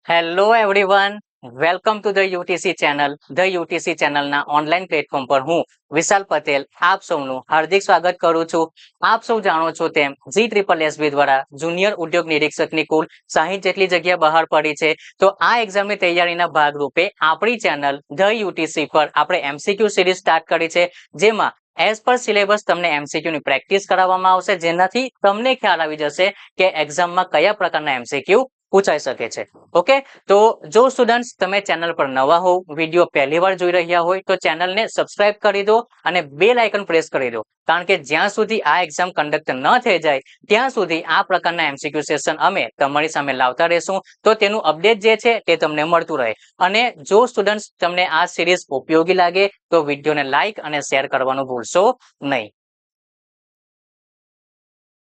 Hello everyone, welcome to the UTC channel. The UTC ચેનલના online platform પર હું વિશાલ પટેલ આપ સૌનું હાર્દિક સ્વાગત કરું છું. આપ સૌ જાણો છો તેમ GSSB દ્વારા જુનિયર ઉદ્યોગ નિરીક્ષકની કુલ 60 જેટલી જગ્યા બહાર પડી છે. તો આ એક્ઝામની તૈયારીના ભાગરૂપે આપણી ચેનલ ધ યુટીસી પર આપણે MCQ સિરીઝ સ્ટાર્ટ કરી છે, જેમાં એઝ પર સિલેબસ તમને MCQ ની પ્રેક્ટિસ કરાવવામાં આવશે, જેનાથી તમને ખ્યાલ આવી જશે કે એક્ઝામમાં કયા પ્રકારના MCQ પૂછાઈ શકે છે. ઓકે, તો જો સ્ટુડન્ટ્સ તમે ચેનલ પર નવા હો, વિડીયો પહેલી વાર જોઈ રહ્યા હોય તો ચેનલને સબસ્ક્રાઇબ કરી દો અને બેલ આઇકન પ્રેસ કરી દો, કારણ કે જ્યાં સુધી આ એક્ઝામ કન્ડક્ટ ન થઈ જાય ત્યાં સુધી આ પ્રકારના MCQ સેશન અમે તમારી સામે લાવતા રહેશું, તો તેનું અપડેટ જે છે તે તમને મળતું રહે. અને જો સ્ટુડન્ટ્સ તમને આ સિરીઝ ઉપયોગી લાગે તો વિડીયોને લાઇક અને શેર કરવાનું ભૂલશો નહીં.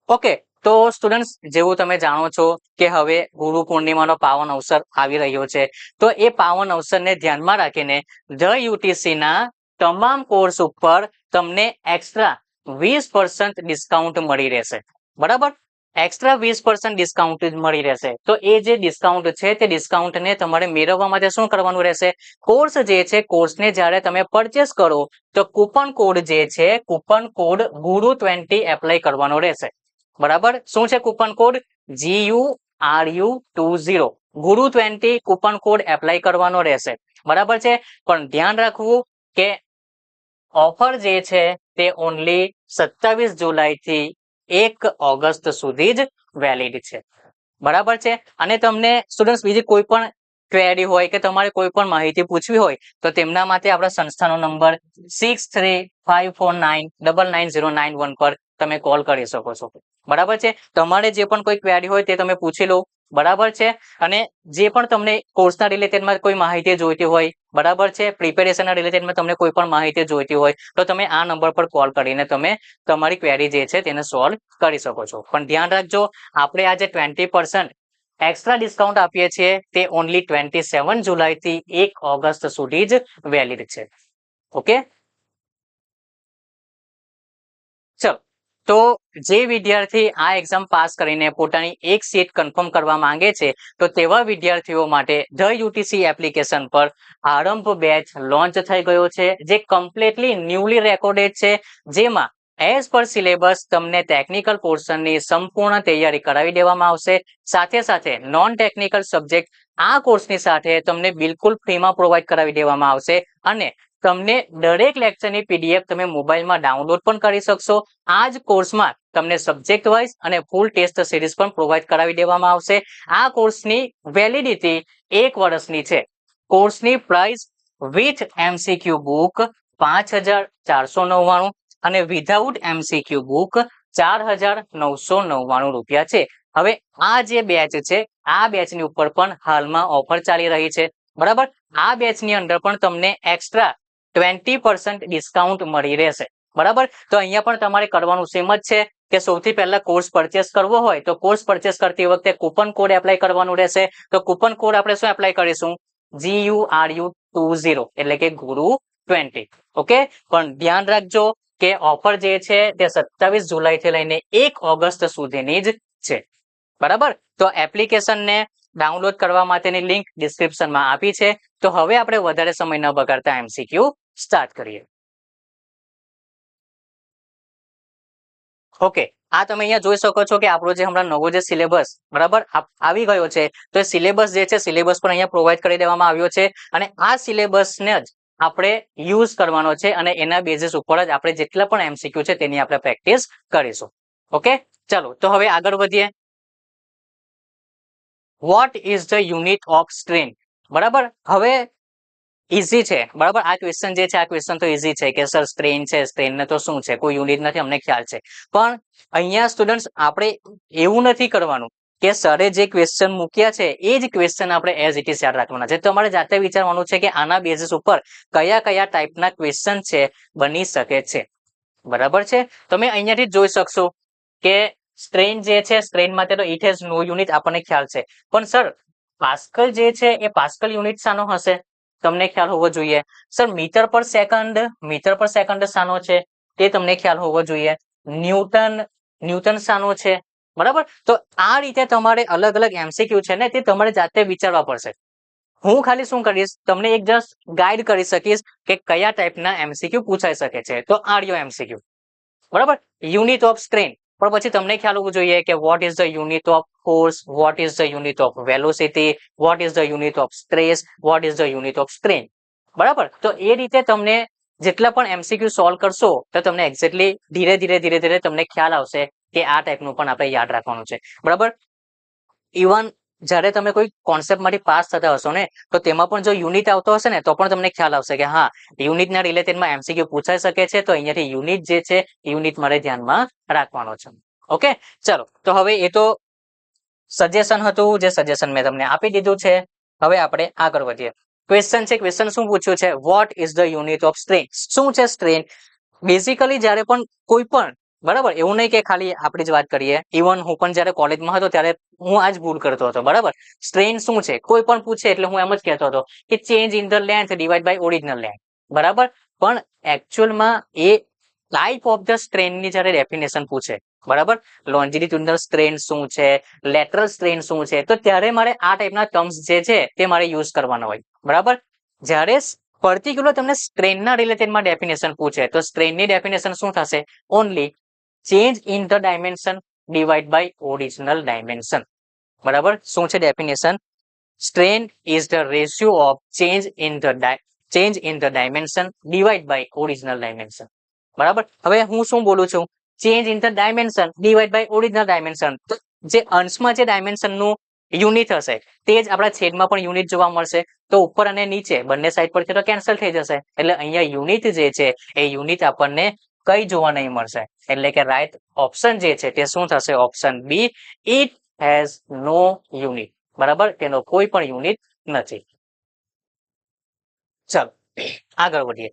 ઓકે, તો સ્ટુડન્ટ્સ, જેવું તમે જાણો છો કે હવે ગુરુ પૂર્ણિમાનો પાવન અવસર આવી રહ્યો છે, તો એ પાવન અવસરને ધ્યાનમાં રાખીને ધ યુટીસી ના તમામ કોર્સ ઉપર તમને એક્સ્ટ્રા 20% ડિસ્કાઉન્ટ મળી રહેશે. બરાબર, એક્સ્ટ્રા 20% ડિસ્કાઉન્ટ મળી રહેશે. તો એ જે ડિસ્કાઉન્ટ છે તે ડિસ્કાઉન્ટને તમારે મેળવવા માટે શું કરવાનું રહેશે? કોર્સ જે છે, કોર્સને જ્યારે તમે પરચેસ કરો તો કૂપન કોડ જે છે, કૂપન કોડ ગુરુ20 એપ્લાય કરવાનો રહેશે. બરાબર, શું છે કૂપન કોડ? GURU20 ગુરુ20 કૂપન કોડ એપ્લાય કરવાનો રહેશે. બરાબર છે, પણ ધ્યાન રાખવું કે ઓફર જે છે તે ઓનલી 27 જુલાઈથી 1 ઓગસ્ટ સુધી જ વેલિડ છે. બરાબર છે, અને તમને સ્ટુડન્ટ્સ બીજી કોઈ પણ ક્વેરી હોય કે તમારે કોઈ પણ માહિતી પૂછવી હોય તો તેમના માટે આપણા સંસ્થાનો નંબર 6354999091 પર તમે કોલ કરી શકો છો. બરાબર છે, તમારે જે પણ કોઈ ક્વેરી હોય તે તમે પૂછી લો. બરાબર છે, અને જે પણ તમને કોર્સના રિલેટેડમાં કોઈ માહિતી જોઈતી હોય, બરાબર છે, પ્રિપેરેશનના રિલેટેડમાં તમને કોઈ પણ માહિતી જોઈતી હોય તો તમે આ નંબર પર કોલ કરીને તમે તમારી ક્વેરી જે છે તેને સોલ્વ કરી શકો છો. પણ ધ્યાન રાખજો, આપણે આજે 20% એક્સ્ટ્રા ડિસ્કાઉન્ટ આપીએ છીએ તે ઓનલી 27 જુલાઈથી 1 ઓગસ્ટ સુધી જ વેલિડ છે. ઓકે, ચલો, તો જે વિદ્યાર્થી આ એક્ઝામ પાસ કરીને પોતાની એક સીટ કન્ફર્મ કરવા માંગે છે તો તેવા વિદ્યાર્થીઓ માટે ધ યુટીસી એપ્લિકેશન પર આરંભ બેચ લોન્ચ થઈ ગયો છે, જે કમ્પ્લીટલી ન્યૂલી રેકોર્ડેડ છે, જેમાં એઝ પર સિલેબસ તમને ટેકનિકલ પોર્શનની સંપૂર્ણ તૈયારી કરાવી દેવામાં આવશે. સાથે સાથે નોન ટેકનિકલ સબ્જેક્ટ આ કોર્સની સાથે તમને બિલકુલ ફ્રીમાં પ્રોવાઈડ કરાવી દેવામાં આવશે, અને તમને દરેક લેક્ચરની PDF તમે મોબાઈલમાં ડાઉનલોડ પણ કરી શકશો. આ જ કોર્સમાં તમને સબ્જેક્ટ વાઇઝ અને ફૂલ ટેસ્ટ સિરીઝ પણ પ્રોવાઈડ કરાવી દેવામાં આવશે. આ કોર્સની વેલિડિટી 1 વર્ષની છે. કોર્સની પ્રાઇસ વિથ MCQ બુક 5499 અને વિધાઉટ MCQ બુક 4999 રૂપિયા છે. હવે આ જે બેચ છે, આ બેચની ઉપર પણ હાલમાં ઓફર ચાલી રહી છે. બરાબર, આ બેચની અંદર પણ તમને એક્સ્ટ્રા 20% ડિસ્કાઉન્ટ મળી રહેશે. બરાબર, તો અહીંયા પણ તમારે કરવાનું સેમ જ છે કે સૌથી પહેલા કોર્સ પરચેસ કરવો હોય તો કોર્સ પરચેસ કરતી વખતે કૂપન કોડ એપ્લાય કરવાનું રહેશે. તો કૂપન કોડ આપણે શું એપ્લાય કરીશું? GURU20, એટલે કે ગુરુ20. ઓકે, પણ ધ્યાન રાખજો કે ઓફર જે છે તે 27 જુલાઈથી લઈને 1 ઓગસ્ટ સુધીની જ છે. બરાબર, તો એપ્લિકેશનને ડાઉનલોડ કરવા માટેની લિંક ડિસ્ક્રિપ્શનમાં આપી છે. તો હવે આપણે વધારે સમય ન બગાડતા MCQ સ્ટાર્ટ કરીએ. ઓકે, આ તમે અહીંયા જોઈ શકો છો કે આપણો જે હમણાં નવો જે સિલેબસ બરાબર આવી ગયો છે, તો એ સિલેબસ જે છે, સિલેબસ પણ અહીંયા પ્રોવાઈડ કરી દેવામાં આવ્યો છે, અને આ સિલેબસને જ આપણે યુઝ કરવાનો છે, અને એના બેઝિસ ઉપર જ આપણે જેટલા પણ MCQ છે તેની આપણે પ્રેક્ટિસ કરીશું. ઓકે, ચાલો, તો હવે આગળ વધીએ. What is the unit of strain? બરાબર, હવે ઈઝી છે. બરાબર, આ ક્વેશ્ચન જે છે, આ ક્વેશ્ચન તો ઈઝી છે કે સર સ્ટ્રેન છે, સ્ટ્રેનને તો શું છે, કોઈ યુનિટ નથી, અમને ખ્યાલ છે. પણ અહીંયા સ્ટુડન્ટ્સ આપણે એવું નથી કરવાનું કે સરે જે ક્વેશ્ચન મૂક્યા છે એ જ ક્વેશ્ચન આપણે એઝ ઇટ ઇઝ યાદ રાખવાના છે. તમારે જાતે વિચારવાનું છે કે આના બેઝિસ ઉપર કયા કયા ટાઈપના ક્વેશ્ચન છે બની શકે છે. બરાબર છે, તમે અહીંયાથી જોઈ શકશો કે સ્ટ્રેન જે છે, સ્ટ્રેન માટે તો ઇટ હેઝ નો યુનિટ આપણને ખ્યાલ છે, પણ સર પાસ્કલ જે છે એ પાસ્કલ યુનિટ શાનો હશે? તમને ખ્યાલ હોવો જોઈએ. સર મીટર પર સેકન્ડ શાનો છે તે તમને ખ્યાલ હોવો જોઈએ. ન્યૂટન શાનો છે બરાબર. તો આ રીતે તમારે અલગ અલગ એમસીક્યુ છે ને તે તમારે જાતે વિચારવા પડશે. હું ખાલી શું કરીશ, તમને એક જસ્ટ ગાઈડ કરી શકીશ કે કયા ટાઈપના એમસીક્યુ પૂછાઈ શકે છે. તો આ રહ્યો એમસીક્યુ, બરાબર. યુનિટ ઓફ સ્ટ્રેન, પણ પછી તમને ખ્યાલ હોવું જોઈએ કે vote is the unit of force, vote is the unit of velocity, vote is the unit of stress, vote is the unit of strain, બરાબર. તો એ રીતે તમને જેટલા પણ એમસીક્યુ સોલ્વ કરશો તો તમને એક્ઝેક્ટલી ધીરે ધીરે તમને ખ્યાલ આવશે કે આ ટાઈપનું પણ આપણે યાદ રાખવાનું છે, બરાબર. ઇવન જ્યારે તમે કોઈ કોન્સેપ્ટમાંથી પાસ થતા હશો ને તો તેમાં પણ જો યુનિટ આવતો હશે ને તો પણ તમને ખ્યાલ આવશે કે હા યુનિટના રિલેટેડમાં એમસીક્યુ પૂછાઈ શકે છે. તો અહીંયાથી યુનિટ જે છે યુનિટ મારે ધ્યાનમાં રાખવાનો છે. ઓકે, ચલો. તો હવે એ તો સજેશન હતું, જે સજેશન મેં તમને આપી દીધું છે. હવે આપણે આગળ વધીએ. ક્વેશ્ચન છે, ક્વેશ્ચન શું પૂછ્યું છે, vote is the unit of strain. શું છે સ્ટ્રેન? બેઝિકલી જ્યારે પણ કોઈ પણ, બરાબર, એવું નહીં કે ખાલી આપણે જ વાત કરીએ, ઇવન હું પણ જ્યારે કોલેજમાં હતો ત્યારે હું આ જ ભૂલ કરતો હતો, બરાબર. સ્ટ્રેન શું છે કોઈ પણ પૂછે એટલે હું એમ જ કહેતો હતો કે change in the length divide by original length, બરાબર. પણ એકચ્યુઅલમાં એ ટાઈપ ઓફ ધ સ્ટ્રેનની જ્યારે ડેફિનેશન પૂછે, બરાબર, લોન્જિટ્યુડિનલ સ્ટ્રેન શું છે, લેટરલ સ્ટ્રેન શું છે, તો ત્યારે મારે આ ટાઈપના ટર્મ્સ જે છે તે મારે યુઝ કરવાનો હોય, બરાબર. જ્યારે પર્ટિક્યુલર તમને સ્ટ્રેનના રિલેટેડમાં ડેફિનેશન પૂછે તો સ્ટ્રેનની ડેફિનેશન શું થશે? Only change in the dimension divide by original dimension, બરાબર. શું છે definition? Strain is the ratio of change in the dimension divide by original dimension, બરાબર. હવે હું શું બોલું છું? Change in the dimension divide by original dimension. તો જે અંશમાં જે ડાયમેન્શનનું યુનિટ હશે તે જ આપણા છેદમાં પણ યુનિટ જોવા મળશે. તો ઉપર અને નીચે બંને સાઈડ પરથી તો કેન્સલ થઈ જશે. એટલે અહીંયા યુનિટ જે છે એ યુનિટ આપણને કઈ જોવા નહીં મળશે. એટલે કે રાઈટ ઓપ્શન જે છે તે શું થશે? Option B, it has no unit, બરાબર. તેનો કોઈ પણ યુનિટ નથી. ચાલો આગળ વધીએ.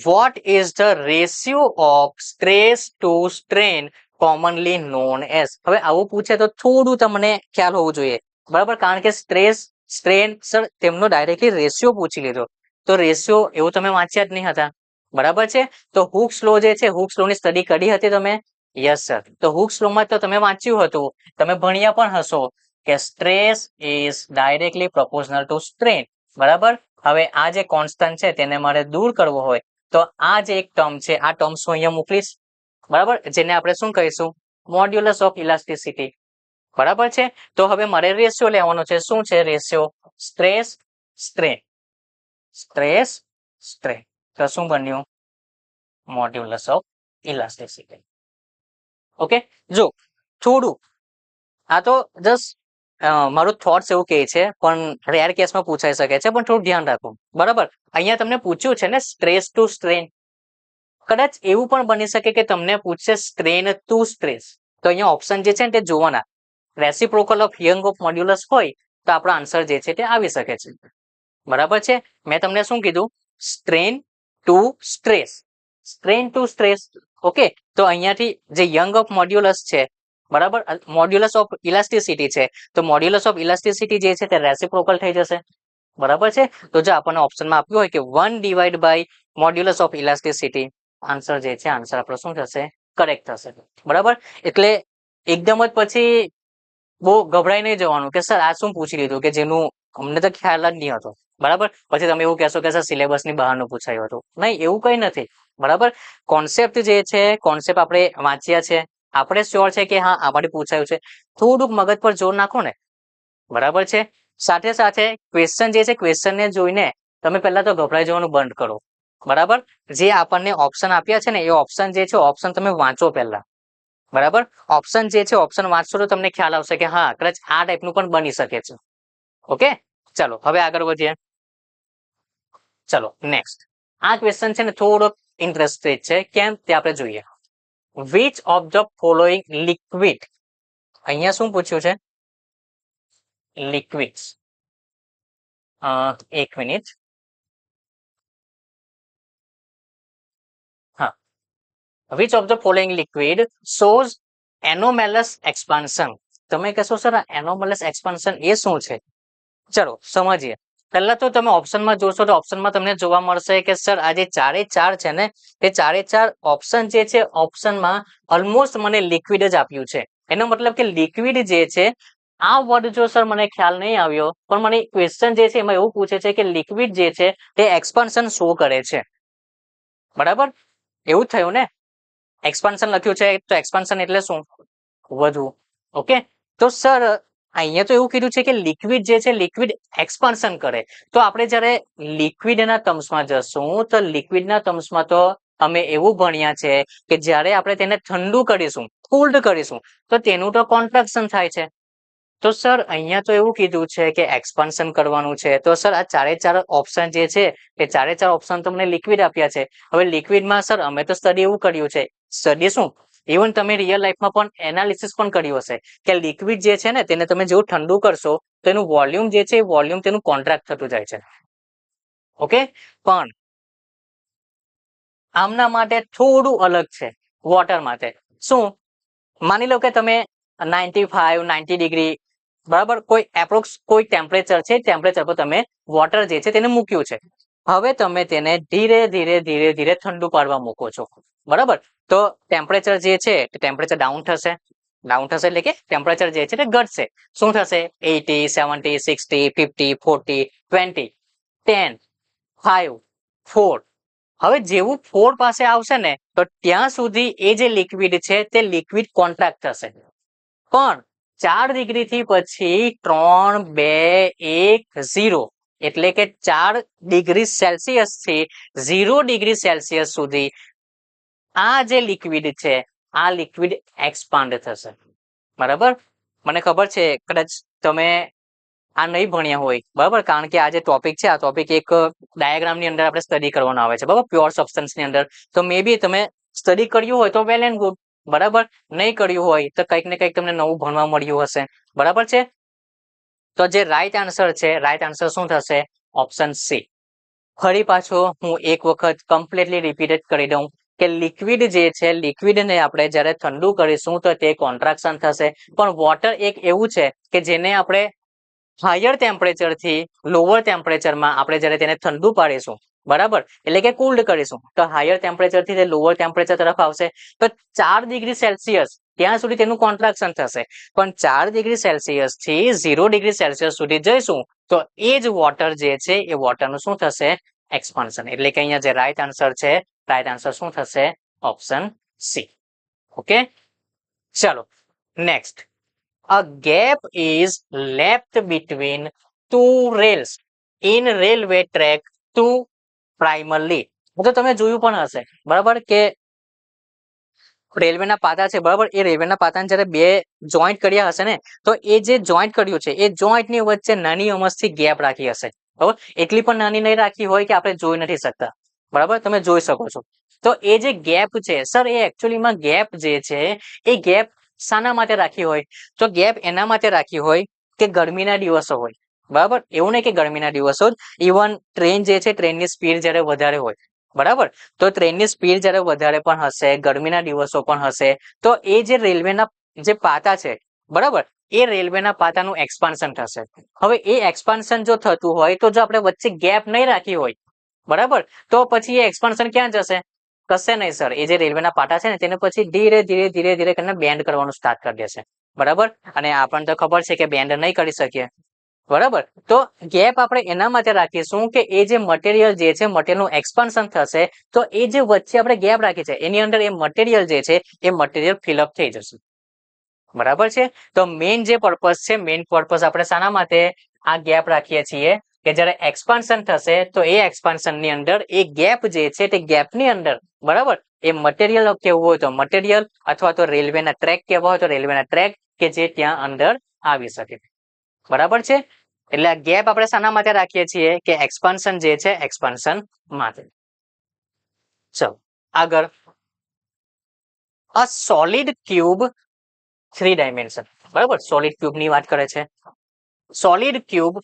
What is the ratio of stress to strain commonly known as. હવે આવું પૂછે તો થોડું તમને ખ્યાલ હોવું જોઈએ, બરાબર. કારણ કે સ્ટ્રેસ સ્ટ્રેન સર તેમનો ડાયરેક્ટલી રેશિયો પૂછી લીધો તો રેશિયો એવું તમે વાંચ્યા જ નહીં હતા, બરાબર છે. તો હુક્સ લો જે છે, હુક્સ લો ની સ્ટડી કરી હતી તમે? Yes sir. તો હુક્સ લો માં તો તમે વાંચ્યું હતું, તમે ભણ્યા પણ હશો કે stress is directly proportional two strain, બરાબર. હવે આ જે કોન્સ્ટન્ટ છે તેને મારે દૂર કરવો હોય તો આ જે એક ટર્મ છે આ ટર્મ હું અહીંયા મોકલીશ, બરાબર, જેને આપણે શું કહીશું? મોડ્યુલસ ઓફ ઇલાસ્ટિસિટી, બરાબર છે. તો હવે મારે રેશિયો લેવાનો છે. શું છે ratio? Stress strain, stress strain. તો શું બન્યું? Modulus of elasticity. ઓકે, જો થોડું આ તો જસ્ટ મારું થોટ્સ એવું કહે છે, પણ રેર કેસમાં પૂછાઈ શકે છે, પણ થોડું ધ્યાન રાખો, બરાબર. અહીંયા તમને પૂછ્યું છે ને સ્ટ્રેસ ટુ સ્ટ્રેન, કદાચ એવું પણ બની શકે કે તમને પૂછશે સ્ટ્રેન ટુ સ્ટ્રેસ. તો અહીંયા ઓપ્શન જે છે ને તે જોવાના. Reciprocal of young of modulus હોય તો આપણો આન્સર જે છે તે આવી શકે છે, બરાબર છે. મેં તમને શું કીધું? Strain to stress, strain to stress. Okay, તો અહીંયાથી જે યંગ ઓફ મોડ્યુલસ છે, બરાબર, મોડ્યુલસ ઓફ ઇલાસ્ટિસિટી છે, તો મોડ્યુલસ ઓફ ઇલાસ્ટિસિટી જે છે તે રેસિપ્રોકલ થઈ જશે, બરાબર છે. તો જો આપણને ઓપ્શનમાં આપ્યું હોય કે 1 divide by modulus of elasticity, answer જે છે આન્સર આપણો શું થશે? કરેક્ટ થશે, બરાબર. એટલે એકદમ જ પછી બહુ ગભરાઈ નહીં જવાનું કે સર આ શું પૂછી લીધું કે જેનું અમને તો ખ્યાલ જ નહીં હતો, બરાબર. પછી તમે એવું કહેશો કે સર સિલેબસની બહારનું પૂછાયું હતું. નહીં, એવું કંઈ નથી, બરાબર. કોન્સેપ્ટ જે છે, કોન્સેપ્ટ આપણે વાંચ્યા છે, આપણે શ્યોર છે કે હા આમાંથી પૂછાયું છે. થોડુંક મગજ પર જોર નાખો ને, બરાબર છે. સાથે સાથે ક્વેશ્ચન જે છે ક્વેશ્ચનને જોઈને તમે પહેલા તો ગભરાઈ જવાનું બંધ કરો, બરાબર. જે આપણને ઓપ્શન આપ્યા છે ને એ ઓપ્શન જે છે ઓપ્શન તમે વાંચો પહેલા, બરાબર. ઓપ્શન જે છે ઓપ્શન વાંચશો તો તમને ખ્યાલ આવશે કે હા કદાચ આ ટાઈપનું પણ બની શકે છે. ઓકે, ચાલો હવે આગળ વધીએ. ચલો નેક્સ્ટ. આ ક્વેશ્ચન છે ને થોડોક ઇન્ટરેસ્ટેડ છે, કેમ તે આપણે જોઈએ. Which of the following liquid, અહીંયા શું પૂછ્યું છે? લિક્વિડ્સ. એક મિનિટ. હા, which of the following liquid shows anomalous expansion. તમે કહેશો સર એનોમેલસ એક્સપાન્શન એ શું છે? ચલો સમજીએ. પહેલા તો તમે ઓપ્શનમાં જોશો તો ઓપ્શનમાં તમને જોવા મળશે કે સર આ જે ચારે ચાર છે ને તે ચારે ચાર ઓપ્શન જે છે ઓપ્શનમાં ઓલમોસ્ટ મને લિક્વિડ જ આપ્યું છે. એનો મતલબ કે લિક્વિડ જે છે, આ વર્ડ જો સર મને ખ્યાલ નહીં આવ્યો, પણ મને ક્વેશ્ચન જે છે એમાં એવું પૂછે છે કે લિક્વિડ જે છે તે એક્સપાન્શન શો કરે છે, બરાબર? એવું જ થયું ને, એક્સપાન્શન લખ્યું છે તો એક્સપાન્શન એટલે શું? વધવું. ઓકે, તો સર અહીંયા તો એવું કીધું છે કે લિક્વિડ જે છે લિક્વિડ એક્સપાન્શન કરે, તો આપણે જ્યારે લિક્વિડના ટર્મ્સમાં જશું તો લિક્વિડના ટર્મ્સમાં તો અમે એવું ભણ્યા છે કે જ્યારે આપણે તેને ઠંડુ કરીશું, કુલ્ડ કરીશું, તો તેનું તો કોન્ટ્રાક્શન થાય છે. તો સર અહીંયા તો એવું કીધું છે કે એક્સપાન્શન કરવાનું છે, તો સર આ ચારે ચાર ઓપ્શન જે છે એ ચારે ચાર ઓપ્શન તમને લિક્વિડ આપ્યા છે. હવે લિક્વિડમાં સર અમે તો સ્ટડી એવું કર્યું છે, સ્ટડી શું, ઇવન તમે રિયલ લાઈફમાં પણ એનાલિસિસ પણ કર્યું હશે કે લિક્વિડ જે છે ને તેને તમે જેવું ઠંડુ કરશો તો એનું વોલ્યુમ જે છે એ વોલ્યુમ તેનું કોન્ટ્રાક્ટ થતું જાય છે. ઓકે, પણ આમના માટે થોડું અલગ છે વોટર માટે. શું? માની લો કે તમે 95 90 ડિગ્રી બરાબર કોઈ એપ્રોક્સ કોઈ ટેમ્પરેચર છે, ટેમ્પરેચર પર તમે વોટર જે છે તેને મૂક્યું છે. હવે તમે તેને ધીરે ધીરે ધીરે ધીરે ઠંડુ પાડવા મૂકો છો, બરાબર? તો ટેમ્પરેચર જે છે ટેમ્પરેચર ડાઉન થશે, ડાઉન થશે એટલે કે ટેમ્પરેચર જે છે તે ઘટશે. શું થશે? 80 70 60 50 40 20 10 5 4. હવે જેવું 4 પાસે આવશે ને તો ત્યાં સુધી એ જે લિક્વિડ છે તે લિક્વિડ કોન્ટ્રાક્ટ થશે. પણ 4 ડિગ્રીથી પછી 3 2 1 0 એટલે કે 4 ડિગ્રી સેલ્સિયસ થી 0 ડિગ્રી સેલ્સિયસ સુધી આ જે લિક્વિડ છે આ લિક્વિડ એક્સપાન્ડ થશે, બરાબર? મને ખબર છે કદાચ તમે આ નહીં ભણ્યા હોય, બરાબર? કારણ કે આ જે ટોપિક છે આ ટોપિક એક ડાયાગ્રામની અંદર આપણે સ્ટડી કરવાનો આવે છે, બરાબર? પ્યોર સબસ્ટન્સની અંદર. તો મે બી તમે સ્ટડી કર્યું હોય તો વેલ એન્ડ ગુડ, બરાબર? નહીં કર્યું હોય તો કંઈક ને કંઈક તમને નવું ભણવા મળ્યું હશે, બરાબર છે? તો જે રાઈટ આન્સર છે, રાઈટ આન્સર શું થશે? Option C. ફરી પાછો હું એક વખત કમ્પ્લીટલી રિપીટેડ કરી દઉં કે લિક્વિડ જે છે લિક્વિડને આપણે જ્યારે ઠંડુ કરીશું તો તે કોન્ટ્રાક્શન થશે, પણ વોટર એક એવું છે કે જેને આપણે હાયર ટેમ્પરેચર થી લોઅર ટેમ્પરેચરમાં આપણે જ્યારે તેને ઠંડુ પાડીશું, બરાબર, એટલે કે કુલ્ડ કરીશું, તો હાયર ટેમ્પરેચર થી તે લોઅર ટેમ્પરેચર તરફ આવશે. તો 4 ડિગ્રી સેલ્સિયસ ત્યાં સુધી તેનું કોન્ટ્રાક્શન થશે, પણ 4 ડિગ્રી સેલ્સિયસ થી 0 ડિગ્રી સેલ્સિયસ સુધી જઈશું તો એ જ વોટર જે છે એ વોટરનું શું થશે? એક્સપાન્શન. એટલે કે અહીંયા જે રાઈટ આન્સર છે, રાઈટ આન્સર શું થશે? Option C. ઓકે, ચલો next. A gap is left between two rails in railway track to primarily. તો તમે જોયું પણ હશે, બરાબર, કે રેલવેના પાટા છે, બરાબર, એ રેલવેના પાટાને જ્યારે બે જોઈન્ટ કર્યા હશે ને તો એ જે જોઈન્ટ કર્યું છે એ જોઈન્ટની વચ્ચે નાની અમસ્તી ગેપ રાખી હશે, બરાબર? એટલી પણ નાની નહીં રાખી હોય કે આપણે જોઈ નથી શકતા, બરાબર? તમે જોઈ શકો છો. તો એ જે ગેપ છે સર એ એકચ્યુઅલીમાં ગેપ જે છે એ ગેપ શાના માટે રાખી હોય? તો ગેપ એના માટે રાખી હોય કે ગરમીના દિવસો હોય, બરાબર? એવું નહીં કે ગરમીના દિવસો જ, ઇવન ટ્રેન જે છે ટ્રેનની સ્પીડ જ્યારે વધારે હોય, બરાબર, તો ટ્રેનની સ્પીડ જ્યારે વધારે પણ હશે, ગરમીના દિવસો પણ હશે, તો એ જે રેલવેના જે પાટા છે, બરાબર, એ રેલવેના પાટાનું એક્સપાન્શન થશે. હવે એ એક્સપાન્શન જો થતું હોય તો જો આપણે વચ્ચે ગેપ નહીં રાખી હોય, બરાબર, તો પછી એ એક્સપાન્શન ક્યાં જશે? કશે નહીં સર. એ જે રેલવેના પાટા છે ને તેને પછી ધીરે ધીરે ધીરે ધીરે કરીને બેન્ડ કરવાનું સ્ટાર્ટ કરી દેશે, બરાબર? અને આપણને તો ખબર છે કે બેન્ડ નહીં કરી શકીએ, બરાબર? તો ગેપ આપણે એના માટે રાખીશું કે એ જે મટીરિયલ જે છે મટીરિયલનું એક્સપાન્શન થશે તો એ જે વચ્ચે આપણે ગેપ રાખી છે એની અંદર એ મટીરિયલ જે છે એ મટીરિયલ ફિલઅપ થઈ જશે, બરાબર છે? તો મેઇન જે પર્પઝ છે, મેઇન પર્પઝ આપણે શાના માટે આ ગેપ રાખીએ છીએ કે જ્યારે એક્સપાન્શન થશે તો એ એક્સપાન્શનની અંદર એ ગેપ જે છે તે ગેપની અંદર, બરાબર, એ મટીરિયલ કેવું હોય તો મટીરિયલ અથવા તો રેલવેના ટ્રેક કેવા હોય તો રેલવેના ટ્રેક કે જે ત્યાં અંદર આવી શકે, બરાબર છે? એટલે આ ગેપ આપણે શાના માટે રાખીએ છીએ કે એક્સપાન્શન જે છે એક્સપાન્શન માટે. ચલો આગળ. અ સોલિડ ક્યુબ 3 ડાયમેન્શન, બરાબર, સોલિડ ક્યુબ ની વાત કરે છે. Solid cube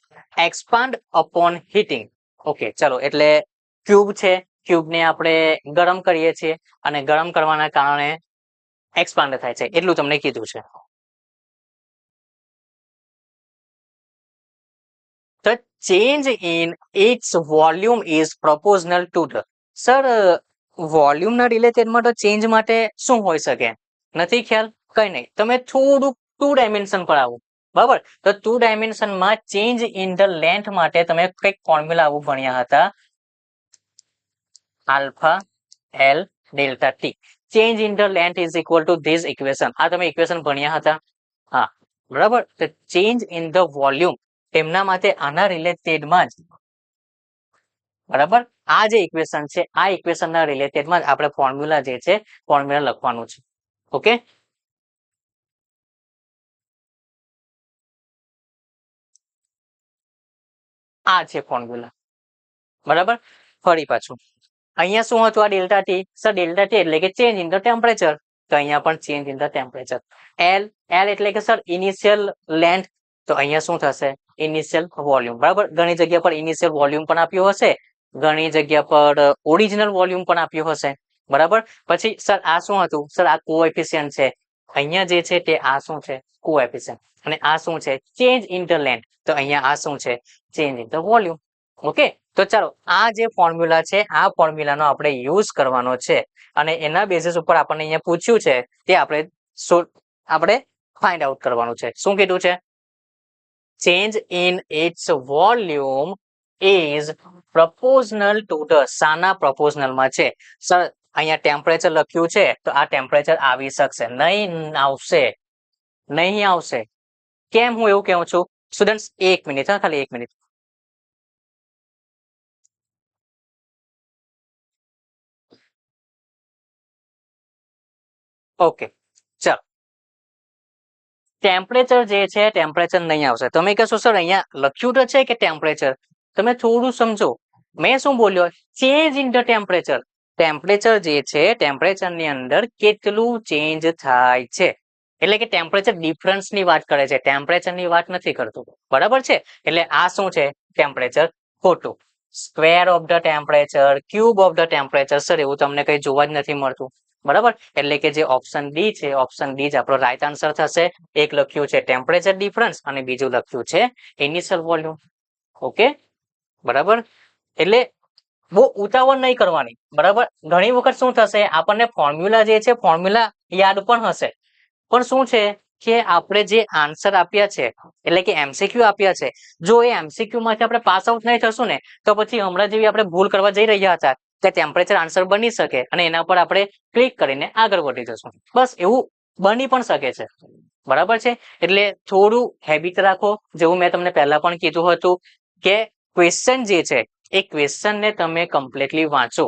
expand upon heating. Okay, ચલો, એટલે ક્યુબ છે, ક્યુબને આપણે ગરમ કરીએ છીએ અને ગરમ કરવાના કારણે એક્સપાન્ડ થાય છે, એટલું તમને કીધું છે. The change in its volume is proportional to the. Sir વોલ્યુમના રિલેટેડમાં તો ચેન્જ માટે શું હોઈ શકે? નથી ખ્યાલ? કઈ નહીં, તમે થોડુંક 2 ડાયમેન્શન પર આવો, બરાબર. તો 2 ડાયમેન્શનમાં ચેન્જ ઇન ધ લેન્થ માટે તમે કંઈક ફોર્મ્યુલા આવું ભણ્યા હતા, alpha L delta T. Change in the length is equal two this equation. આ તમે ઇક્વેશન ભણ્યા હતા, હા, બરાબર. તો ચેન્જ ઇન ધ વોલ્યુમ તેમના માટે આના રિલેટેડમાં જ, બરાબર, આ જે ઇક્વેશન છે આ ઇક્વેશનના રિલેટેડમાં જ આપણે ફોર્મ્યુલા જે છે ફોર્મ્યુલા લખવાનું છે. ઓકે, આ છે ફોર્મ્યુલા, બરાબર. ફરી પાછું અહીંયા શું હતું, આ delta T. Sir delta T એટલે કે ચેન્જ ઇન ધ ટેમ્પરેચર. તો અહીંયા પણ change in the temperature. L L એટલે કે સર ઇનિશિયલ લેન્થ. તો અહીંયા શું થશે, ઇનિશિયલ વોલ્યુમ. બરાબર, ઘણી જગ્યા પર ઇનિશિયલ વોલ્યુમ પણ આપ્યું હશે, ઘણી જગ્યા પર ઓરિજિનલ વોલ્યુમ પણ આપ્યું હશે, બરાબર. પછી સર આ શું હતું, સર આ કોએફિશિયન્ટ છે. અહીંયા જે છે તે આ શું છે, કોએફિશિયન્ટ. અને આ શું છે, ચેન્જ ઇન ધ લેન્થ. તો અહીંયા આ શું છે, change in the volume. Okay, તો ચાલો આ જે ફોર્મ્યુલા છે આ ફોર્મ્યુલાનો આપણે યુઝ કરવાનો છે અને એના બેસિસ ઉપર આપણને અહીંયા પૂછ્યું છે તે આપણે ફાઇન્ડ આઉટ કરવાનું છે. શું કીધું છે, change in its volume is proportional to the, શાના proportionalમાં છે સર, અહીંયા ટેમ્પરેચર લખ્યું છે તો આ ટેમ્પરેચર આવી શકશે નહીં, આવશે નહીં, આવશે. કેમ હું એવું કહું છું સ્ટુડન્ટ્સ, 1 મિનિટ, હા, ખાલી 1 મિનિટ. ઓકે, ચાલો. ટેમ્પરેચર જે છે ટેમ્પરેચર નહીં આવશે. તમે કહેશો સર અહીંયા લખ્યું તો છે કે ટેમ્પરેચર, તમે થોડું સમજો. મેં શું બોલ્યો, change in the temperature. Temperature જે છે ટેમ્પરેચરની અંદર કેટલું ચેન્જ થાય છે, એટલે કે ટેમ્પરેચર ડિફરન્સ ની વાત કરે છે, ટેમ્પરેચર ની વાત નથી કરતું, બરાબર છે. એટલે આ શું છે, ટેમ્પરેચર. ખોટું. Square of the temperature, cube of the temperature. Sir એવું તમને કઈ જોવા જ નથી મળતું, બરાબર. એટલે કે જે ઓપ્શન ડી છે, ઓપ્શન ડી જ આપણો રાઈટ આન્સર થશે. એક લખ્યું છે ટેમ્પરેચર ડિફરન્સ અને બીજું લખ્યું છે ઇનિશિયલ વોલ્યુમ. ઓકે, બરાબર. એટલે બહુ ઉતાવળ નહીં કરવાની, બરાબર. ઘણી વખત શું થશે, આપણને ફોર્મ્યુલા જે છે ફોર્મ્યુલા યાદ પણ હશે, પણ શું છે કે આપણે જે આન્સર આપ્યા છે એટલે કે એમસીક્યુ આપ્યા છે, જો એ એમસીક્યુ માંથી આપણે પાસ આઉટ નહીં થશું ને તો પછી હમણાં જેવી આપણે ભૂલ કરવા જઈ રહ્યા હતા કે ટેમ્પરેચર આન્સર બની શકે અને એના પર આપણે ક્લિક કરીને આગળ વધી જશું. બસ એવું બની પણ શકે છે, બરાબર છે. એટલે થોડું હેબિટ રાખો, જેવું મેં તમને પહેલા પણ કીધું હતું કે ક્વેશ્ચન જે છે એ ક્વેશ્ચન ને તમે કમ્પ્લીટલી વાંચો,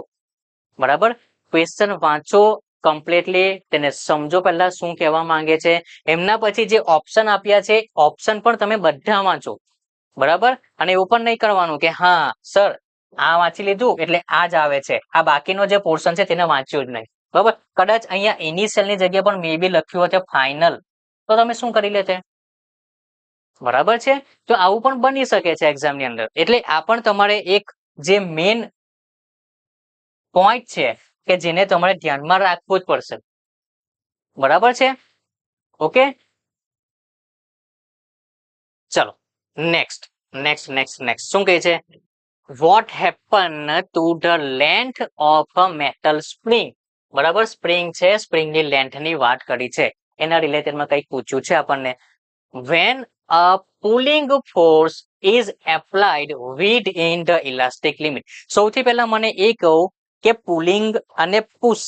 બરાબર. ક્વેશ્ચન વાંચો કમ્પ્લીટલી, તેને સમજો પહેલા શું કહેવા માંગે છે. એમના પછી જે ઓપ્શન આપ્યા છે ઓપ્શન પણ તમે બધા વાંચો, બરાબર. અને એવું પણ નહીં કરવાનું કે હા સર આ વાંચી લીધું એટલે આ જ આવે છે, આ બાકીનો જે પોર્શન છે તેને વાંચ્યું જ નહીં, બરાબર. કદાચ અહીંયા ઇનિશિયલ ની જગ્યા પણ મે બી લખ્યું હતું ફાઇનલ, તો તમે શું કરી લેતે, બરાબર છે. તો આવું પણ બની શકે છે એક્ઝામ ની અંદર. એટલે આ પણ તમારે એક જે મેઇન પોઈન્ટ છે કે જેને તમારે ધ્યાનમાં રાખવું જ પડશે, બરાબર છે. ઓકે, ચલો નેક્સ્ટ નેક્સ્ટ નેક્સ્ટ નેક્સ્ટ શું કહે છે, what happen to the length of a metal spring. બરાબર, સ્પ્રિંગ છે, સ્પ્રિંગ ની લેન્થ ની વાત કરી છે, એના રિલેટેડમાં કંઈક પૂછ્યું છે આપણને. when a pulling force is applied within the elastic limit. સૌથી પહેલા મને એ કહું કે પુલિંગ અને પુશ,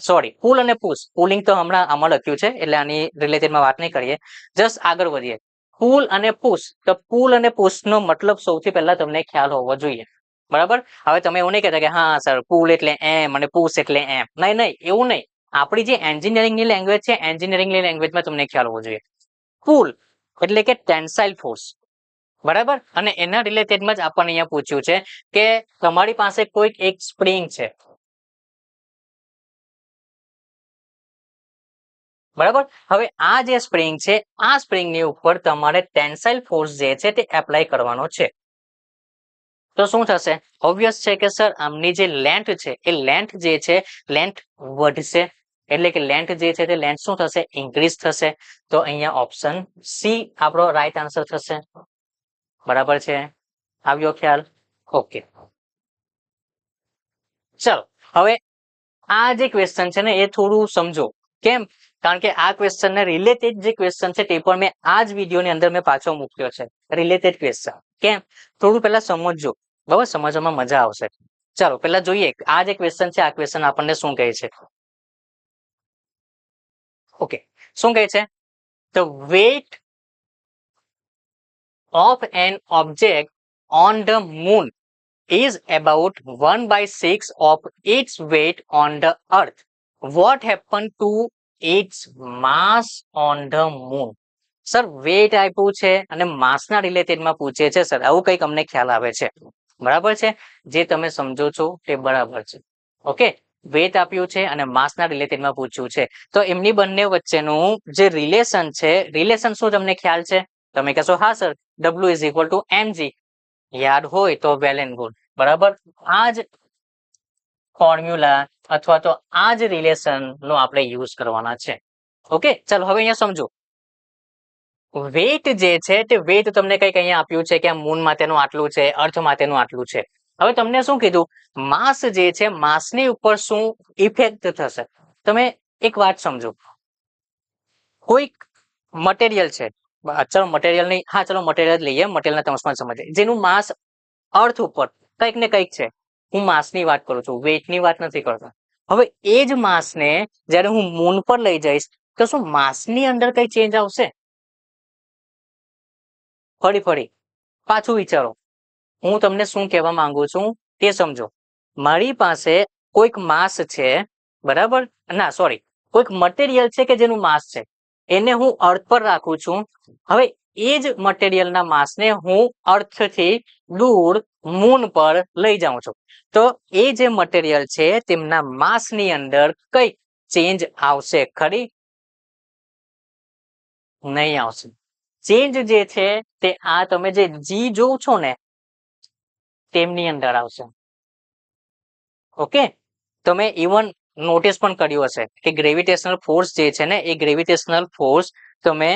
સોરી પુલ અને પુશ. પુલિંગ તો હમણાં આમાં લખ્યું છે એટલે આની રિલેટેડમાં વાત નહીં કરીએ, જસ્ટ આગળ વધીએ. પુલ અને પુશ, તો પુલ અને પુશ નો મતલબ સૌથી પહેલા તમને ખ્યાલ હોવો જોઈએ, બરાબર. હવે તમે એવું નહીં કહેતા કે હા સર પુલ એટલે એમ અને પુશ એટલે એમ, નહીં નહીં એવું નહીં. આપણી જે એન્જિનિયરિંગ ની લેંગ્વેજ છે એન્જિનિયરિંગ ની લેંગ્વેજમાં તમને ખ્યાલ હોવો જોઈએ. પુલ એટલે કે ટેન્સાઇલ ફોર્સ, બરાબર. અને એના રિલેટેડમાં જ આપણને અહીંયા પૂછ્યું છે કે તમારી પાસે કોઈક એક સ્પ્રિંગ છે, બરાબર. હવે આ જે સ્પ્રિંગ છે આ સ્પ્રિંગ ની ઉપર તમારે ટેન્સાઇલ ફોર્સ જે છે તે એપ્લાય કરવાનો છે. તો શું થશે, ઓબ્વિયસ છે કે સર આમની જે લેન્થ છે એ લેન્થ જે છે લેન્થ વધશે, એટલે કે લેન્થ જે છે તે લેન્થ શું થશે, ઇન્ક્રીઝ થશે. તો અહીંયા ઓપ્શન સી આપણો રાઈટ આન્સર થશે, બરાબર છે. આવ્યો ખ્યાલ? ઓકે, ચલો હવે આ જે ક્વેશ્ચન છે ને એ થોડું સમજો. કેમ? કારણ કે આ ક્વેશ્ચન ને રિલેટેડ જે ક્વેશ્ચન છે તે પણ મેં આ જ વિડીયોની અંદર મેં પાછો મૂક્યો છે, રિલેટેડ ક્વેશ્ચન. કેમ? થોડું પહેલા સમજજો, બરાબર? સમજવામાં મજા આવશે. ચાલો પહેલા જોઈએ આ જે ક્વેશ્ચન છે, આ ક્વેશ્ચન આપણને શું કહે છે. ઓકે, શું કહે છે? The weight of an object on the moon is about 1/6 of its weight on the earth. What happened to its mass on the moon? Sir weight આપ્યું છે અને માસના રિલેટેડમાં પૂછે છે સર, આવું કંઈક અમને ખ્યાલ આવે છે. બરાબર છે, જે તમે સમજો છો તે બરાબર છે. ઓકે, વેટ આપ્યું છે અને માસના રિલેટેડમાં પૂછ્યું છે, તો એમની બંને વચ્ચેનું જે રિલેશન છે, રિલેશન શું તમને ખ્યાલ છે? તમે કહેશો હા સર, W = mg. યાદ હોય તો વેલ એન્ડ ગુડ. બરાબર, આ જ ફોર્મ્યુલા અથવા તો આ જ રિલેશન નો આપણે યુઝ કરવાના છે. ઓકે, ચાલો હવે અહીંયા સમજો. વેટ જે છે તે વેટ તમને કંઈક અહીંયા આપ્યું છે કે આ મૂન માટેનું આટલું છે, અર્થ માટેનું આટલું છે. હવે તમને શું કીધું? માસ જે છે, માસની ઉપર શું ઇફેક્ટ થશે? તમે એક વાત સમજો, કોઈક મટીરિયલ છે, ચલો મટીરિયલ નહીં, હા ચલો મટીરિયલ લઈએ, મટીરિયલના ટર્મ્સમાં સમજીએ, જેનું માસ અર્થ ઉપર કંઈક ને કંઈક છે. હું માસની વાત કરું છું, વેટની વાત નથી કરતો. હવે એ જ માસને જ્યારે હું મૂન પર લઈ જઈશ તો શું માસની અંદર કઈ ચેન્જ આવશે? ફરી પાછું વિચારો, હું તમને શું કહેવા માંગુ છું તે સમજો. મારી પાસે કોઈક માસ છે, બરાબર? ના સોરી, કોઈક મટીરિયલ છે કે જેનું માસ છે, એને હું અર્થ પર રાખું છું. હવે એ જ મટીરિયલના માસને હું અર્થથી દૂર મૂન પર લઈ જાઉં છું, તો એ જે મટીરિયલ છે તેમના માસની અંદર કઈક ચેન્જ આવશે ખરી? નહીં આવશે. ચેન્જ જે છે તે આ તમે જે જી જોવ છો ને તેમની અંદર આવશે. ઓકે, તમે ઇવન નોટિસ પણ કર્યું હશે કે ગ્રેવિટેશનલ ફોર્સ જે છે ને, એ ગ્રેવિટેશનલ ફોર્સ તમે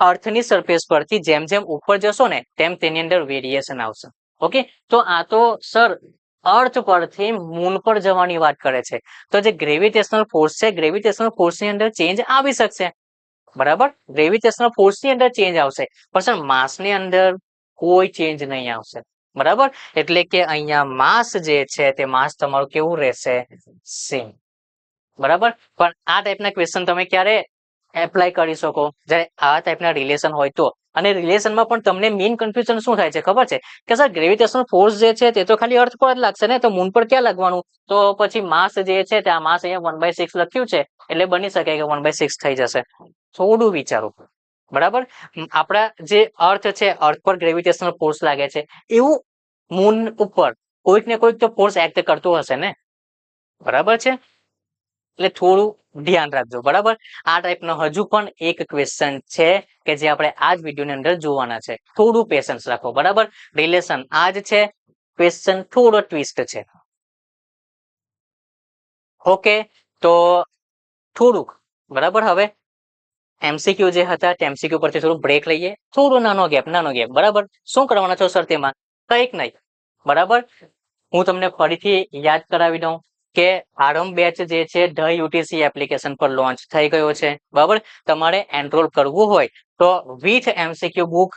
અર્થની સરફેસ પરથી જેમ જેમ ઉપર જશો ને તેમ તેની અંદર વેરિએશન આવશે. ઓકે, તો આ તો સર અર્થ પરથી મૂન પર જવાની વાત કરે છે, તો જે ગ્રેવિટેશનલ ફોર્સ છે, ગ્રેવિટેશનલ ફોર્સની અંદર ચેન્જ આવી શકશે. બરાબર, ગ્રેવિટેશનલ ફોર્સની અંદર ચેન્જ આવશે, પણ સર માસની અંદર કોઈ ચેન્જ નહીં આવશે. બરાબર, એટલે કે અહીંયા માસ જે છે તે માસ તમારું કેવું રહેશે? સેમ. બરાબર, પણ આ ટાઈપના ક્વેશ્ચન તમે ક્યારે એપ્લાય કરી શકો? જ્યારે આ ટાઈપના રિલેશન હોય તો. અને રિલેશનમાં પણ તમને મેઇન કન્ફ્યુઝન શું થાય છે ખબર છે? કે સર ગ્રેવિટેશનલ ફોર્સ જે છે તે તો ખાલી અર્થ પર જ લાગશે ને, તો મૂન પર ક્યાં લાગવાનું? તો પછી માસ જે છે તે આ માસ અહીંયા 1/6 લખ્યું છે, એટલે બની શકે કે 1/6 થઈ જશે. થોડું વિચારો. બરાબર, આપણા જે અર્થ છે, અર્થ પર ગ્રેવિટેશનલ ફોર્સ લાગે છે, એવું મૂન ઉપર કોઈક ને કોઈક તો ફોર્સ એક્ટ કરતો હશે ને. બરાબર છે, એટલે થોડું ધ્યાન રાખજો. બરાબર, આ ટાઈપનો હજુ પણ એક ક્વેશ્ચન છે કે જે આપણે આ જ વિડીયોની અંદર જોવાના છે. થોડું પેશન્સ રાખો. બરાબર, રિલેશન આ જ છે, ક્વેશ્ચન થોડો ટ્વિસ્ટ છે. ઓકે, તો થોડુંક બરાબર. હવે એમસીક્યુ જે હતા તે એમસીક્યુ પરથી થોડું બ્રેક લઈએ, થોડો નાનો ગેપ. બરાબર, શું કરવાના છો સર તેમાં? કંઈક નહીં. બરાબર, હું તમને ફરીથી યાદ કરાવી દઉં કે આરંભ બેચ જે છે ધ યુટીસી એપ્લિકેશન પર લોન્ચ થઈ ગયો છે. બરાબર, તમારે એનરોલ કરવું હોય તો વિથ એમસીક્યુ બુક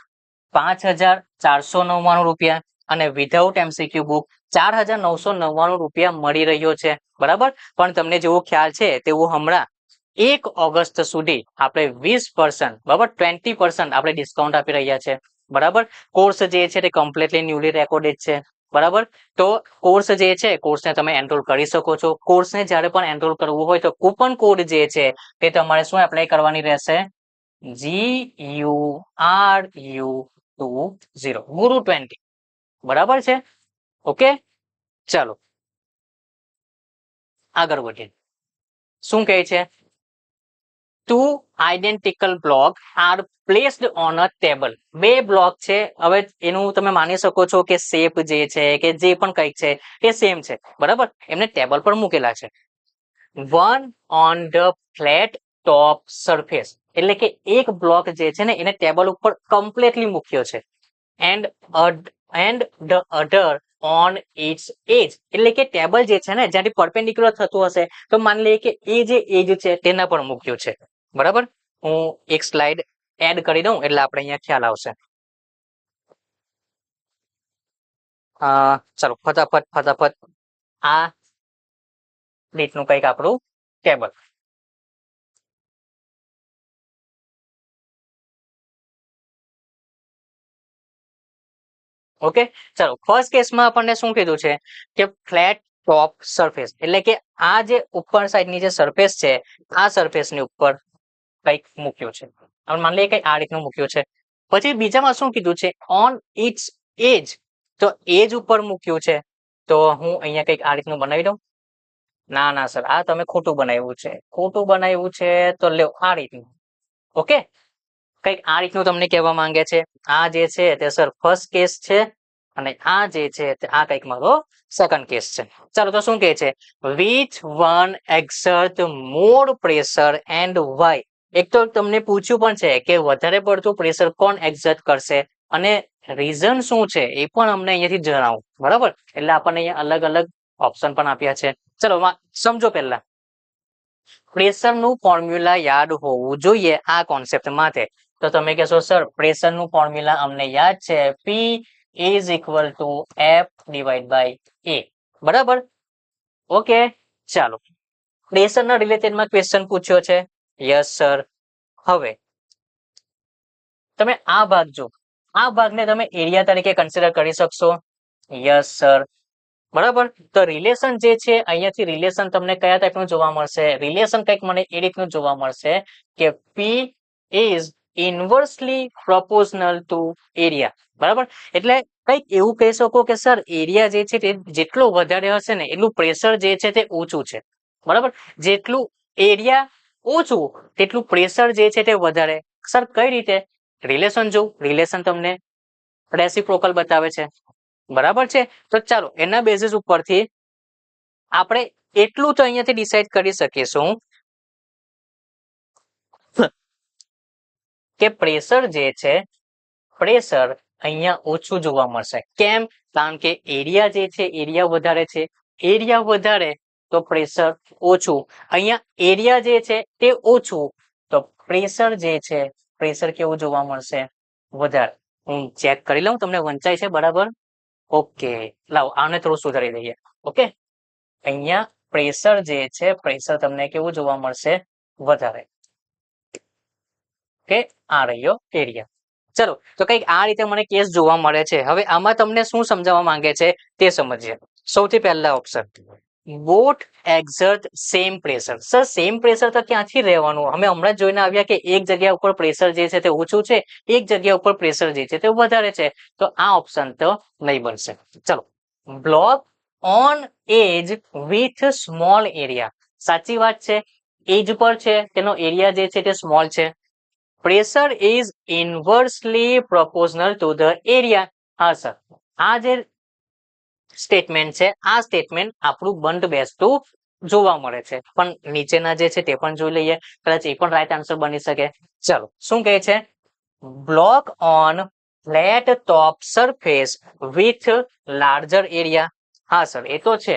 5,499 રૂપિયા અને વિધાઉટ એમસીક્યુ બુક 4,999 રૂપિયા મળી રહ્યો છે. બરાબર, પણ તમને જેવો ખ્યાલ છે તેવું હમણાં 1 ઓગસ્ટ સુધી આપણે 20%, બરાબર 20% આપણે ડિસ્કાઉન્ટ આપી રહ્યા છે. બરાબર, કોર્સ જે છે તે કમ્પ્લીટલી ન્યુલી રેકોર્ડેડ છે. બરાબર, તો કોર્સ જે છે, કોર્સને તમે એનરોલ કરી શકો છો. કોર્સને જ્યારે પણ એનરોલ કરવું હોય તો કૂપન કોડ જે છે તે તમારે શું એપ્લાય કરવાની રહેશે? GURU20, ગુરુ 20. બરાબર છે, ઓકે. ચાલો આગળ વધીએ. શું કહે છે? 2 identical blocks are placed on a table. 2 block છે. હવે એનું તમે માની શકો છો કે શેપ જે છે કે જે પણ કંઈક છે એ સેમ છે. બરાબર, એમને ટેબલ પર મૂકેલા છે. One on the flat top surface, એટલે કે એક બ્લોક જે છે ને એને ટેબલ ઉપર કમ્પ્લીટલી મૂક્યો છે. and the other on its edge, એટલે કે ટેબલ જે છે ને જ્યાંથી પરપેન્ડિક્યુલર થતું હશે તો માની લઈએ કે એ જે એજ છે તેના પર મૂક્યું છે. બરાબર, હું એક સ્લાઇડ એડ કરી દઉં એટલે આપણે અહીંયા ખ્યાલ આવશે. ચાલો ફટાફટ આ રીતનું કંઈક આપણું ટેબલ. ઓકે, ચાલો ફર્સ્ટ કેસમાં આપણને શું કીધું છે કે ફ્લેટ ટોપ સરફેસ, એટલે કે આ જે ઉપર સાઈડની જે સરફેસ છે આ સરફેસની ઉપર કંઈક મૂક્યું છે. હવે માની લઈએ કે આ રીતનું મૂક્યું છે. પછી બીજામાં શું કીધું છે ઓન ઇટ્સ એજ, તો એજ ઉપર મૂક્યું છે. તો હું અહીંયા કંઈક આ રીતનું બનાવી દઉં. ના સર, આ તમે ખોટું બનાવ્યું છે તો લ્યો આ રીતનું. ઓકે, કંઈક આ રીતનું તમને કહેવા માંગે છે. આ જે છે તે સર ફર્સ્ટ કેસ છે અને આ જે છે તે આ કંઈક મારો સેકન્ડ કેસ છે. ચાલો તો શું કહે છે, which one exert more pressure and why. એક તો તમને પૂછ્યું પણ છે કે વધારે પડતું પ્રેશર કોણ એક્સર્ટ કરશે અને રીઝન શું છે એ પણ અમને અહીંયાથી જણાવો. બરાબર, એટલે આપણને અહીંયા અલગ અલગ ઓપ્શન પણ આપ્યા છે. ચલો સમજો પહેલા પ્રેશરનું ફોર્મ્યુલા યાદ હોવું જોઈએ આ કોન્સેપ્ટ માટે. તો તમે કહેશો સર પ્રેશરનું ફોર્મ્યુલા અમને યાદ છે, P is equal to F divide by A. બરાબર, ઓકે. ચાલો, પ્રેશરના રિલેટેડમાં ક્વેશ્ચન પૂછ્યો છે. Yes sir. હવે તમે આ ભાગ જો, આ ભાગને તમે એરિયા તરીકે કન્સિડર કરી શકશો. Yes sir. બરાબર, તો રિલેશન જે છે અહીંયાથી રિલેશન તમને કયા ટાઈપનું જોવા મળશે, રિલેશન કંઈક મને એ રીતનું જોવા મળશે કે P is inversely proportional to area. બરાબર, એટલે કંઈક એવું કહી શકો કે સર એરિયા જે છે તે જેટલો વધારે હશે ને એટલું પ્રેશર જે છે તે ઓછું છે. બરાબર, જેટલું એરિયા ઓછું તેટલું પ્રેશર જે છે તે વધારે. સર કઈ રીતે? રિલેશન જો, રિલેશન તમને રેસિપ્રોકલ બતાવે છે. બરાબર છે, તો ચાલો એના બેઝિસ ઉપરથી આપણે એટલું તો અહીંયાથી ડિસાઈડ કરી શકીશું કે પ્રેશર જે છે પ્રેશર અહીંયા ઓછું જોવા મળશે. કેમ? કારણ કે એરિયા જે છે એરિયા વધારે છે, એરિયા વધારે તો પ્રેશર ઓછું. અહીંયા એરિયા જે છે તે ઓછું તો પ્રેશર જે છે પ્રેશર કેવું જોવા મળશે? વધારે. હું ચેક કરી લઉં તમને વંચાય છે બરાબર. ઓકે, લાવો આને થોડું સુધારી દઈએ. ઓકે, અહીંયા પ્રેશર જે છે પ્રેશર તમને કેવું જોવા મળશે? વધારે. કે આ રહ્યો એરિયા. ચલો તો કંઈક આ રીતે મને કેસ જોવા મળે છે. હવે આમાં તમને શું સમજાવવા માંગે છે તે સમજીએ. સૌથી પહેલા option, both exert same pressure. Sir same pressure તો ક્યાંથી રહેવાનું? અમે હમણાં જ જોઈને આવ્યા કે એક જગ્યા ઉપર પ્રેશર જે છે તે ઓછું છે, એક જગ્યા ઉપર પ્રેશર જે છે તે વધારે છે. તો આ ઓપ્શન તો નહીં બનશે. ચલો, block on edge with small area. સાચી વાત છે, એજ પર છે તેનો એરિયા જે છે તે સ્મોલ છે. Pressure is inversely proportional to the area. હા સર, આ જે સ્ટેટમેન્ટ છે આ સ્ટેટમેન્ટ આપણું બંધ બેસતું જોવા મળે છે, પણ નીચેના જે છે તે પણ જોઈ લઈએ, કદાચ એ પણ રાઈટ આન્સર બની શકે. ચલો, શું કહે છે? Block on flat top surface with larger area. હા સર, એ તો છે.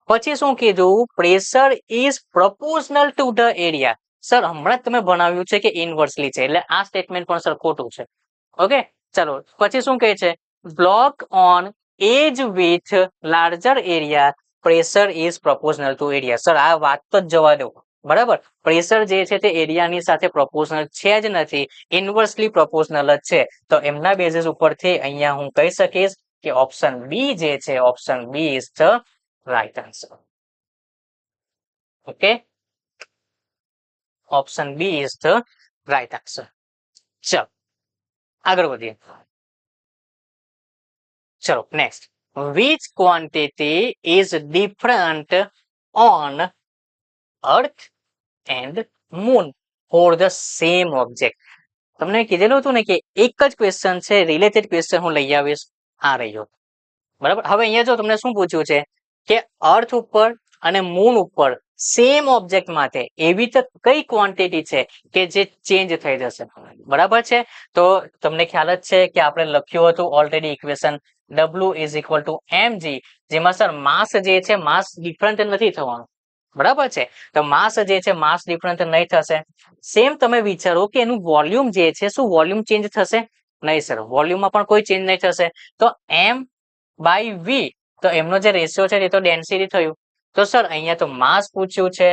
પછી શું કીધું? Pressure is proportional to the area. Sir હમણાં જ તમે ભણાવ્યું છે કે ઇનવર્સલી છે, એટલે આ સ્ટેટમેન્ટ પણ સર ખોટું છે. ઓકે, ચલો પછી શું કહે છે? Block on edge with larger area pressure is proportional to area. Sir આ વાત તો જ જવા દો. બરાબર, પ્રેશર જે છે તે એરિયાની સાથે પ્રોપોર્શનલ છે જ નથી, ઇન્વર્સલી પ્રોપોર્શનલ જ છે. તો એમના બેઝિસ ઉપરથી અહીંયા હું કહી શકીશ કે ઓપ્શન બી જે છે option B is the right answer. Okay, option B is the right answer. ચલો આગળ વધીએ. ચલો next, which quantity is different on earth and moon for the same object? તમને કીધેલું હતું ને કે એક જ ક્વેશ્ચન છે, રિલેટેડ ક્વેશ્ચન હું લઈ આવીશ. આ રહ્યો. બરાબર, હવે અહીંયા જો તમને શું પૂછ્યું છે કે અર્થ ઉપર અને મૂન ઉપર સેમ ઓબ્જેક્ટ માટે એવી તો કઈ ક્વોન્ટિટી છે કે જે ચેન્જ થઈ જશે? બરાબર છે, તો તમને ખ્યાલ જ છે કે આપણે લખ્યું હતું already equation. W is equal two mg, જેમાં સર માસ જે છે માસ ડિફરન્ટ નથી થવાનું, બરાબર છે. તો માસ જે છે માસ ડિફરન્ટ નહીં થશે. સેમ તમે વિચારો કે એનું વોલ્યુમ જે છે શું વોલ્યુમ ચેન્જ થશે? નહીં સર, વોલ્યુમમાં પણ કોઈ ચેન્જ નહીં થશે. તો m/v, તો એમનો જે રેશિયો છે એ તો ડેન્સિટી થયું. તો સર અહીંયા તો માસ પૂછ્યું છે,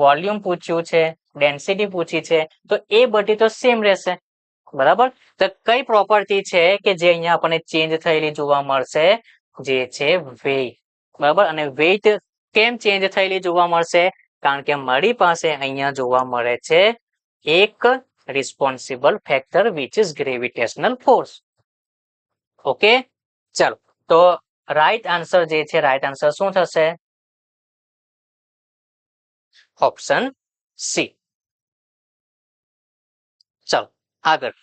વોલ્યુમ પૂછ્યું છે, ડેન્સિટી પૂછી છે, તો એ બધી તો સેમ રહેશે, બરાબર. તો કઈ પ્રોપર્ટી છે કે જે અહીંયા આપણને ચેન્જ થયેલી જોવા મળશે? જે છે વેઇટ, બરાબર. અને વેઇટ કેમ ચેન્જ થયેલી જોવા મળશે? કારણ કે મારી પાસે અહીંયા જોવા મળે છે એક responsible factor which is gravitational force. Okay, ચલો. તો રાઈટ આન્સર જે છે, રાઈટ આન્સર શું થશે? Option C. ચલો આગળ.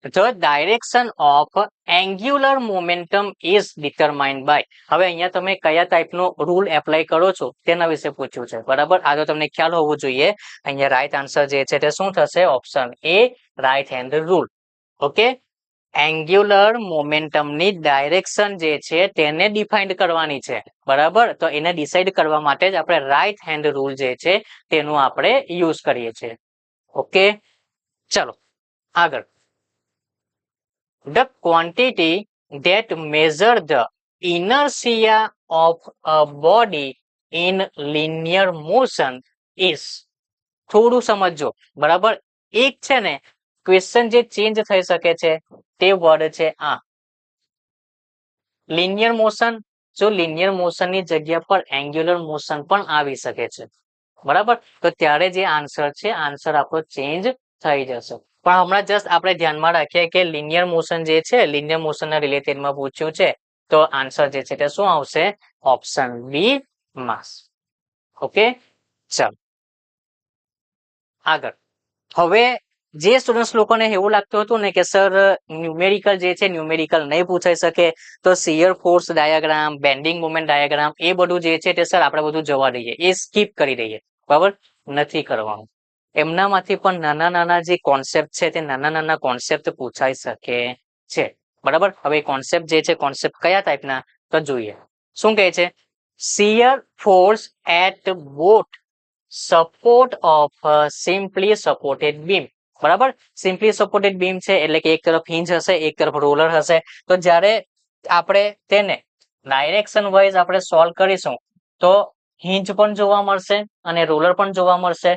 The direction of angular momentum is determined by. હવે અહીંયા તમે કયા ટાઈપનો રૂલ એપ્લાય કરો છો તેના વિશે પૂછ્યું છે, બરાબર. આ તો તમને ખ્યાલ હોવો જોઈએ. અહીંયા રાઈટ આન્સર જે છે તે શું થશે? Option A, right hand rule. Okay, angular મોમેન્ટમની ડાયરેક્શન જે છે તેને ડિફાઇન્ડ કરવાની છે, બરાબર. તો એને ડિસાઇડ કરવા માટે જ આપણે રાઈટ હેન્ડ રૂલ જે છે તેનું આપણે યુઝ કરીએ છીએ. ઓકે, ચલો આગળ. The quantity that measure the inertia of a body in linear motion is. થોડું સમજો, બરાબર. એક છે ને ક્વેશ્ચન જે ચેન્જ થઈ શકે છે તે વર્ડ છે આ લિનિયર મોશન. જો લિનિયર મોશનની જગ્યા પર એંગ્યુલર મોશન પણ આવી શકે છે, બરાબર. તો ત્યારે જે આન્સર છે, આન્સર આપણો ચેન્જ થઈ જશે. પણ હમણાં જસ્ટ આપણે ધ્યાનમાં રાખીએ કે લિનિયર મોશન જે છે, લિનિયર મોશનના રિલેટેડમાં પૂછ્યું છે, તો આન્સર જે છે તે શું આવશે? ઓપ્શન બી, માસ. ઓકે, ચાલો આગળ. હવે જે સ્ટુડન્ટ્સ લોકોને એવું લાગતું હતું ને કે સર ન્યુમેરિકલ જે છે ન્યુમેરિકલ નહીં પૂછાઈ શકે, તો shear force diagram, bending moment diagram, એ બધું જે છે તે સર આપણે બધું જવા દઈએ, એ સ્કીપ કરી દઈએ, બરાબર. નથી કરવાનું. એમનામાંથી પણ નાના નાના જે કોન્સેપ્ટ છે તે નાના નાના કોન્સેપ્ટ પૂછાઈ શકે છે, બરાબર. હવે કોન્સેપ્ટ જે છે, કોન્સેપ્ટ કયા ટાઈપના તો જોઈએ. શું કહે છે? Shear force at both support of simply supported beam, બરાબર. સિમ્પલી સપોર્ટેડ બીમ છે એટલે કે એક તરફ હિંજ હશે, એક તરફ રોલર હશે. તો જ્યારે આપણે તેને ડાયરેક્શન વાઇઝ આપણે સોલ્વ કરીશું તો હિંજ પણ જોવા મળશે અને રોલર પણ જોવા મળશે,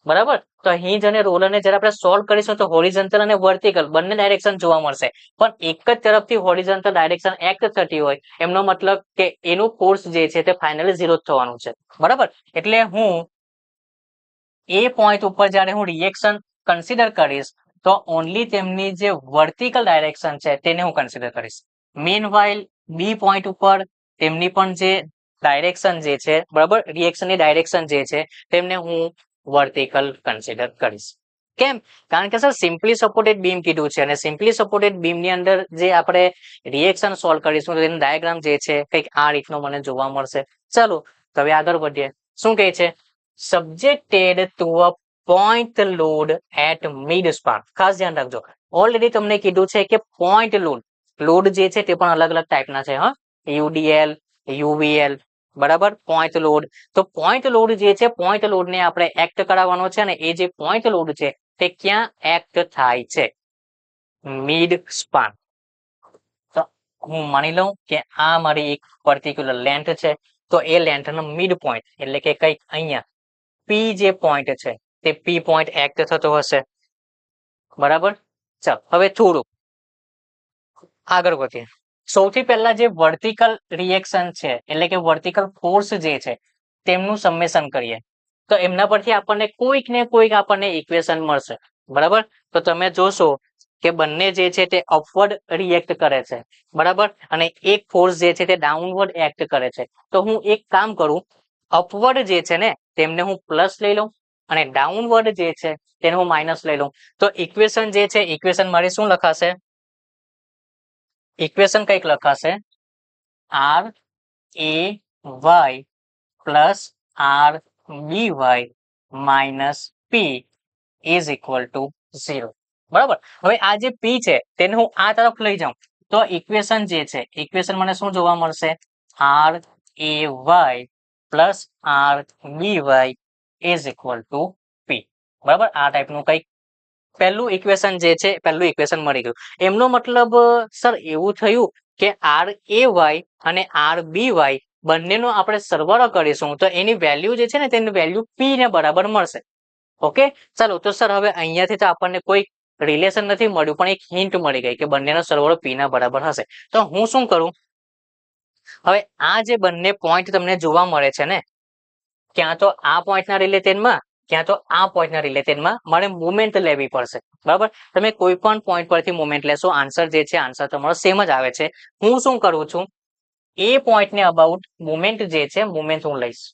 બરાબર. તો હિંજ અને રોલરને જ્યારે આપણે સોલ્વ કરીશું તો હોરિઝોન્ટલ અને વર્ટિકલ બંને ડાયરેક્શન જોવા મળશે. પણ એક જ તરફથી હોરિઝોન્ટલ ડાયરેક્શન એક્ટ થતી હોય એમનો મતલબ કે એનું ફોર્સ જે છે તે ફાઇનલી ઝીરો થવાનું છે, બરાબર. એટલે હું એ પોઈન્ટ ઉપર જ્યારે હું રિએક્શન કન્સિડર કરીશ તો ઓનલી તેમની જે વર્ટિકલ ડાયરેક્શન છે તેને હું કન્સિડર કરીશ. મીનવાઇલ બી પોઈન્ટ ઉપર તેમની પણ જે ડાયરેક્શન જે છે, બરાબર, રિએક્શનની ડાયરેક્શન જે છે તેમને હું વર્ટિકલ કન્સિડર કરીશ. કેમ? કારણ કે સર સિમ્પલી સપોર્ટેડ બીમ કીધું છે અને સિમ્પલી સપોર્ટેડ બીમની અંદર જે આપણે રિએક્શન સોલ્વ કરીશું તેનો ડાયાગ્રામ જે છે કંઈક આ રીતનો મને જોવા મળશે. ચાલો તો હવે આગળ વધીએ. શું કહે છે? Subjected to a point load at mid span. ખાસ ધ્યાન રાખજો, ઓલરેડી તમને કીધું છે કે પોઈન્ટ લોડ જે છે તે પણ અલગ અલગ ટાઈપના છે. હા, યુડીએલ, યુવીએલ, બરાબર. પોઈન્ટ લોડ, તો પોઈન્ટ લોડ જે છે, પોઈન્ટ લોડને આપણે એક્ટ કરાવવાનો છે ને એ જે પોઈન્ટ લોડ છે તે ક્યાં એક્ટ થાય છે? Mid span. તો હું માની લઉં કે આ મારી એક પર્ટિક્યુલર લેન્થ છે, તો એ લેન્થનો મિડ પોઈન્ટ એટલે કે કંઈક અહીંયા પી જે પોઈન્ટ છે તે પી પોઈન્ટ એક્ટ થતો હશે, બરાબર. ચાલો હવે થોડુંક આગળ વધીએ. સૌથી પહેલા જે વર્ટિકલ રિએક્શન છે એટલે કે વર્ટિકલ ફોર્સ જે છે તેમનું સમેશન કરીએ. તો એમના પરથી આપણને કોઈક ને કોઈક આપણને ઇક્વેશન મળશે, બરાબર. તો તમે જોશો કે બંને જે છે તે અપવર્ડ રિએક્ટ કરે છે, બરાબર. અને એક ફોર્સ જે છે તે ડાઉનવર્ડ એક્ટ કરે છે. તો હું એક કામ કરું, અપવર્ડ જે છે ને તેમને હું પ્લસ લઈ લઉં અને ડાઉનવર્ડ જે છે તેને હું માઇનસ લઈ લઉં. તો ઇક્વેશન જે છે, ઇક્વેશન મારી શું લખાશે? ઇક્વેશન કંઈક લખાશે R A Y plus R B Y minus P is equal to 0. બરાબર. હવે આ જે પી છે તેને હું આ તરફ લઈ જાઉં તો ઇક્વેશન જે છે ઇક્વેશન મને શું જોવા મળશે R A Y plus R B Y is equal to P. બરાબર, આ ટાઈપનું કંઈક પહેલું ઇક્વેશન જે છે પહેલું ઇક્વેશન મળી ગયું. એમનો મતલબ સર એવું થયું કે આર એ વાય અને આર બી વાય બંનેનો આપણે સરવાળો કરીશું તો એની વેલ્યુ જે છે ને તેની વેલ્યુ પી ને બરાબર મળશે. ઓકે, ચાલો તો સર હવે અહીંયાથી તો આપણને કોઈ રિલેશન નથી મળ્યું પણ એક હિન્ટ મળી ગઈ કે બંનેનો સરવાળો પી ના બરાબર હશે. તો હું શું કરું, હવે આ જે બંને પોઈન્ટ તમને જોવા મળે છે ને ક્યાં તો આ પોઈન્ટના રિલેટેડમાં ક્યાં તો આ પોઈન્ટના રિલેટેડમાં મારે મુવમેન્ટ લેવી પડશે. બરાબર, તમે કોઈ પણ પોઈન્ટ પરથી મુવમેન્ટ લેશો આન્સર જે છે આન્સર તમારો સેમ જ આવે છે. હું શું કરું છું, એ પોઈન્ટને અબાઉટ મુવમેન્ટ જે છે મુવમેન્ટ હું લઈશ.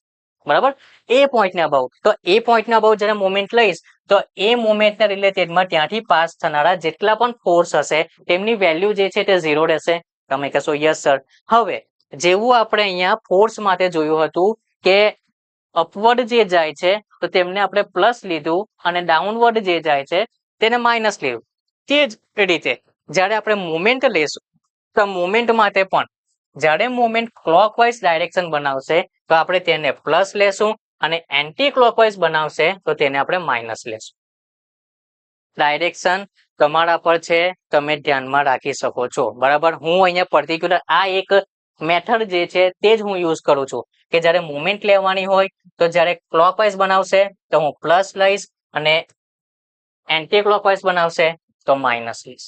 બરાબર, એ પોઈન્ટને અબાઉટ તો એ પોઈન્ટને અબાઉટ જ્યારે મુવમેન્ટ લઈશ તો એ મુવમેન્ટના રિલેટેડમાં ત્યાંથી પાસ થનારા જેટલા પણ ફોર્સ હશે તેમની વેલ્યુ જે છે તે 0 રહેશે. તમે કહેશો યસ સર. હવે જેવું આપણે અહીંયા ફોર્સ માટે જોયું હતું કે અપવર્ડ જે જાય છે તો તેમને આપણે પ્લસ લીધું અને ડાઉનવર્ડ જે જાય છે તેને માઇનસ લીધું. તે જ રીતે જ્યારે આપણે મુવમેન્ટ લઈશું તો મુવમેન્ટ માટે પણ જ્યારે મુવમેન્ટ ક્લોકવાઇઝ ડાયરેક્શન બનાવશે તો આપણે તેને પ્લસ લેશું અને એન્ટી ક્લોકવાઇઝ બનાવશે તો તેને આપણે માઇનસ લેશું. ડાયરેક્શન તમારા પર છે, તમે ધ્યાનમાં રાખી શકો છો. બરાબર, હું અહીંયા પર્ટિક્યુલર આ એક મેથડ જે છે તે જ હું યુઝ કરું છું કે જ્યારે મુવમેન્ટ લેવાની હોય તો જ્યારે ક્લોકવાઇઝ બનાવશે તો હું પ્લસ લઈશ અને એન્ટી ક્લોકવાઇઝ બનાવશે તો માઇનસ લઈશ.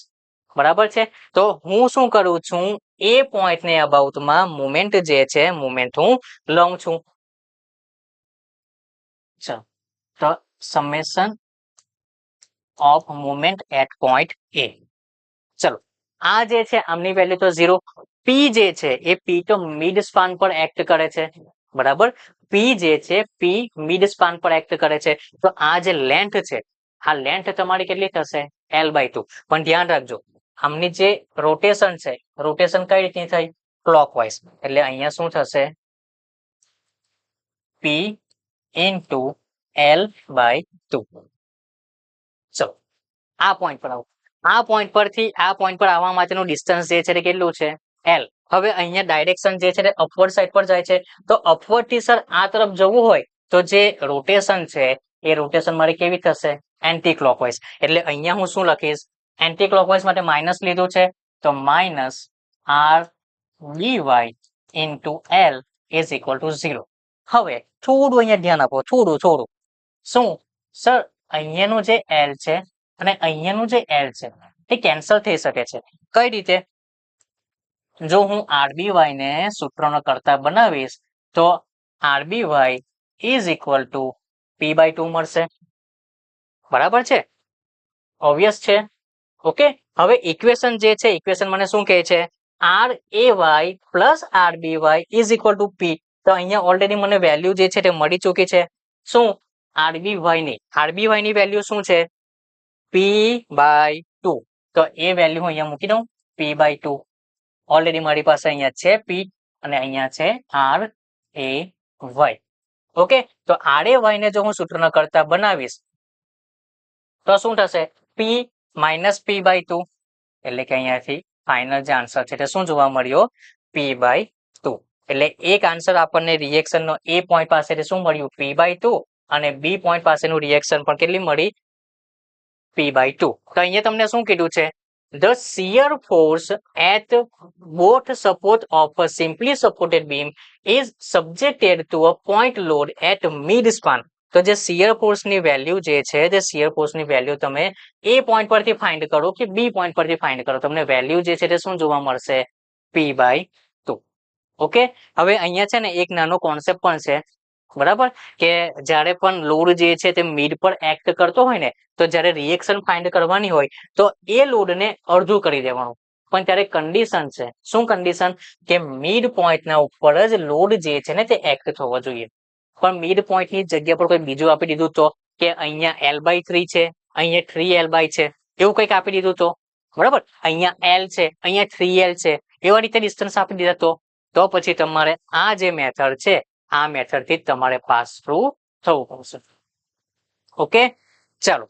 બરાબર છે, તો હું શું કરું છું એ પોઈન્ટને અબાઉટમાં મુવમેન્ટ જે છે મુવમેન્ટ હું લઉં છું. ચાલો તો summation of movement at point A. ચલો આ જે છે આમની વેલ્યુ તો 0. પી જે છે એ પી તો મિડ સ્પાન પર એક્ટ કરે છે. બરાબર, પી જે છે પી મિડ સ્પાન પર એક્ટ કરે છે. તો આ જે લેન્થ છે આ લેન્થ તમારી કેટલી થશે L/2. પણ ધ્યાન રાખજો આમની જે રોટેશન છે રોટેશન કઈ રીતની થઈ ક્લોકવાઇઝ, એટલે અહીંયા શું થશે પી ઇન્ટુ L/2. ચલો આ પોઈન્ટ પર આવો. આ પોઈન્ટ પરથી આ પોઈન્ટ પર આવવા માટેનું ડિસ્ટન્સ જે છે તે કેટલું છે L. હવે અહીંયા ડાયરેક્શન જે છે તે અપવર્ડ સાઈડ પર જાય છે તો અપવર્ડ થી સર આ તરફ જવું હોય તો જે રોટેશન છે એ રોટેશન મારી કેવી થશે એન્ટી ક્લોકવાઇઝ. એટલે અહીંયા હું શું લખીશ એન્ટી ક્લોકવાઇઝ માટે માઇનસ લીધું છે તો minus R dy into L is equal to 0. હવે થોડું અહીંયા ધ્યાન આપો, થોડું શું સર અહીંયાનું જે L છે અને અહીંયાનું જે L છે એ કેન્સલ થઈ શકે છે. કઈ રીતે, જો હું RBY ને સૂત્રનો કરતા બનાવીશ તો RBY is equal two P/2 મળશે. બરાબર છે, ઓબ્વિયસ છે. ઓકે, હવે ઇક્વેશન જે છે ઇક્વેશન મને શું કહે છે RAY plus RBY is equal to P. તો અહીંયા ઓલરેડી મને વેલ્યુ જે છે તે મળી ચૂકી છે. શું RBY ની વેલ્યુ શું છે P/2. તો એ વેલ્યુ હું અહીંયા મૂકી દઉં P/2. ઓલરેડી મારી પાસે અહીંયા છે P અને અહીંયા છે RAY. ઓકે, તો RAY ને જો હું સૂત્રનો કરતા બનાવીશ તો શું થશે P માઇનસ P/2. એટલે કે અહીંયાથી ફાઇનલ જે આન્સર છે તે શું જોવા મળ્યો P/2. એટલે એક આન્સર આપણને રિએક્શન નો એ પોઈન્ટ પાસેથી શું મળ્યું P/2 અને બી પોઈન્ટ પાસેનું રિએક્શન પણ કેટલી મળી P/2. તો અહીંયા તમને શું કીધું છે the shear force at both support of a simply supported beam is subjected to a point load at mid span. તો જે શિયર ફોર્સ ની વેલ્યુ જે છે તે શિયર ફોર્સ ની વેલ્યુ તમે એ પોઈન્ટ પરથી ફાઇન્ડ કરો કે બી પોઈન્ટ પરથી ફાઇન્ડ કરો, તમને વેલ્યુ જે છે તે શું જોવા મળશે P/2. ઓકે, હવે અહીંયા છે ને એક નાનો કોન્સેપ્ટ પણ છે. બરાબર, કે જ્યારે પણ લોડ જે છે તે મિડ પર એક્ટ કરતો હોય ને તો જ્યારે રિએક્શન ફાઇન્ડ કરવાની હોય તો એ લોડને અડધું કરી દેવાનું. પણ ત્યારે કન્ડિશન છે, શું કન્ડિશન કે મિડ પોઈન્ટના ઉપર જ લોડ જે છે ને તે એક્ટ થવો જોઈએ. પણ મિડ પોઈન્ટની જગ્યા પર કોઈ બીજું આપી દીધું તો કે અહીંયા L/3 છે અહીંયા 3L/ છે એવું કંઈક આપી દીધું તો બરાબર, અહીંયા L છે અહીંયા 3L છે એવા રીતે ડિસ્ટન્સ આપી દીધા તો પછી તમારે આ જે મેથડ છે આ મેથડ થી તમારે પાસ થ્રુ થવું પડશે. ઓકે, ચાલો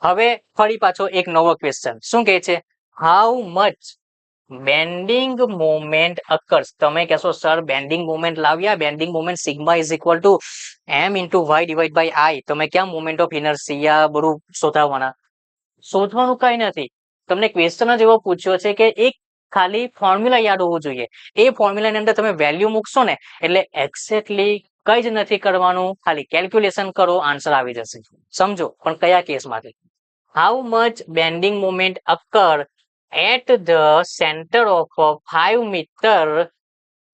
હવે ફરી પાછો એક નવો ક્વેશ્ચન શું કહે છે, how much bending moment occurs. તમે કહેશો સર બેન્ડિંગ મોમેન્ટ લાવ્યા, bending moment sigma is equal to M into Y divide by I, તમે ક્યાં મોમેન્ટ ઓફ ઇનર્શિયા બધું શોધવાના? શોધવાનું કઈ નથી, તમને ક્વેશ્ચન જ એવો પૂછ્યો છે કે એક ખાલી ફોર્મ્યુલા યાદ હોવું જોઈએ. એ ફોર્મ્યુલાની અંદર તમે વેલ્યુ મૂકશો ને એટલે એક્ઝેક્ટલી કઈ જ નથી કરવાનું, ખાલી કેલ્ક્યુલેશન કરો, આન્સર આવી જશે. સમજો પણ કયા કેસમાંથી? How much bending moment occur at the center of a 5 meter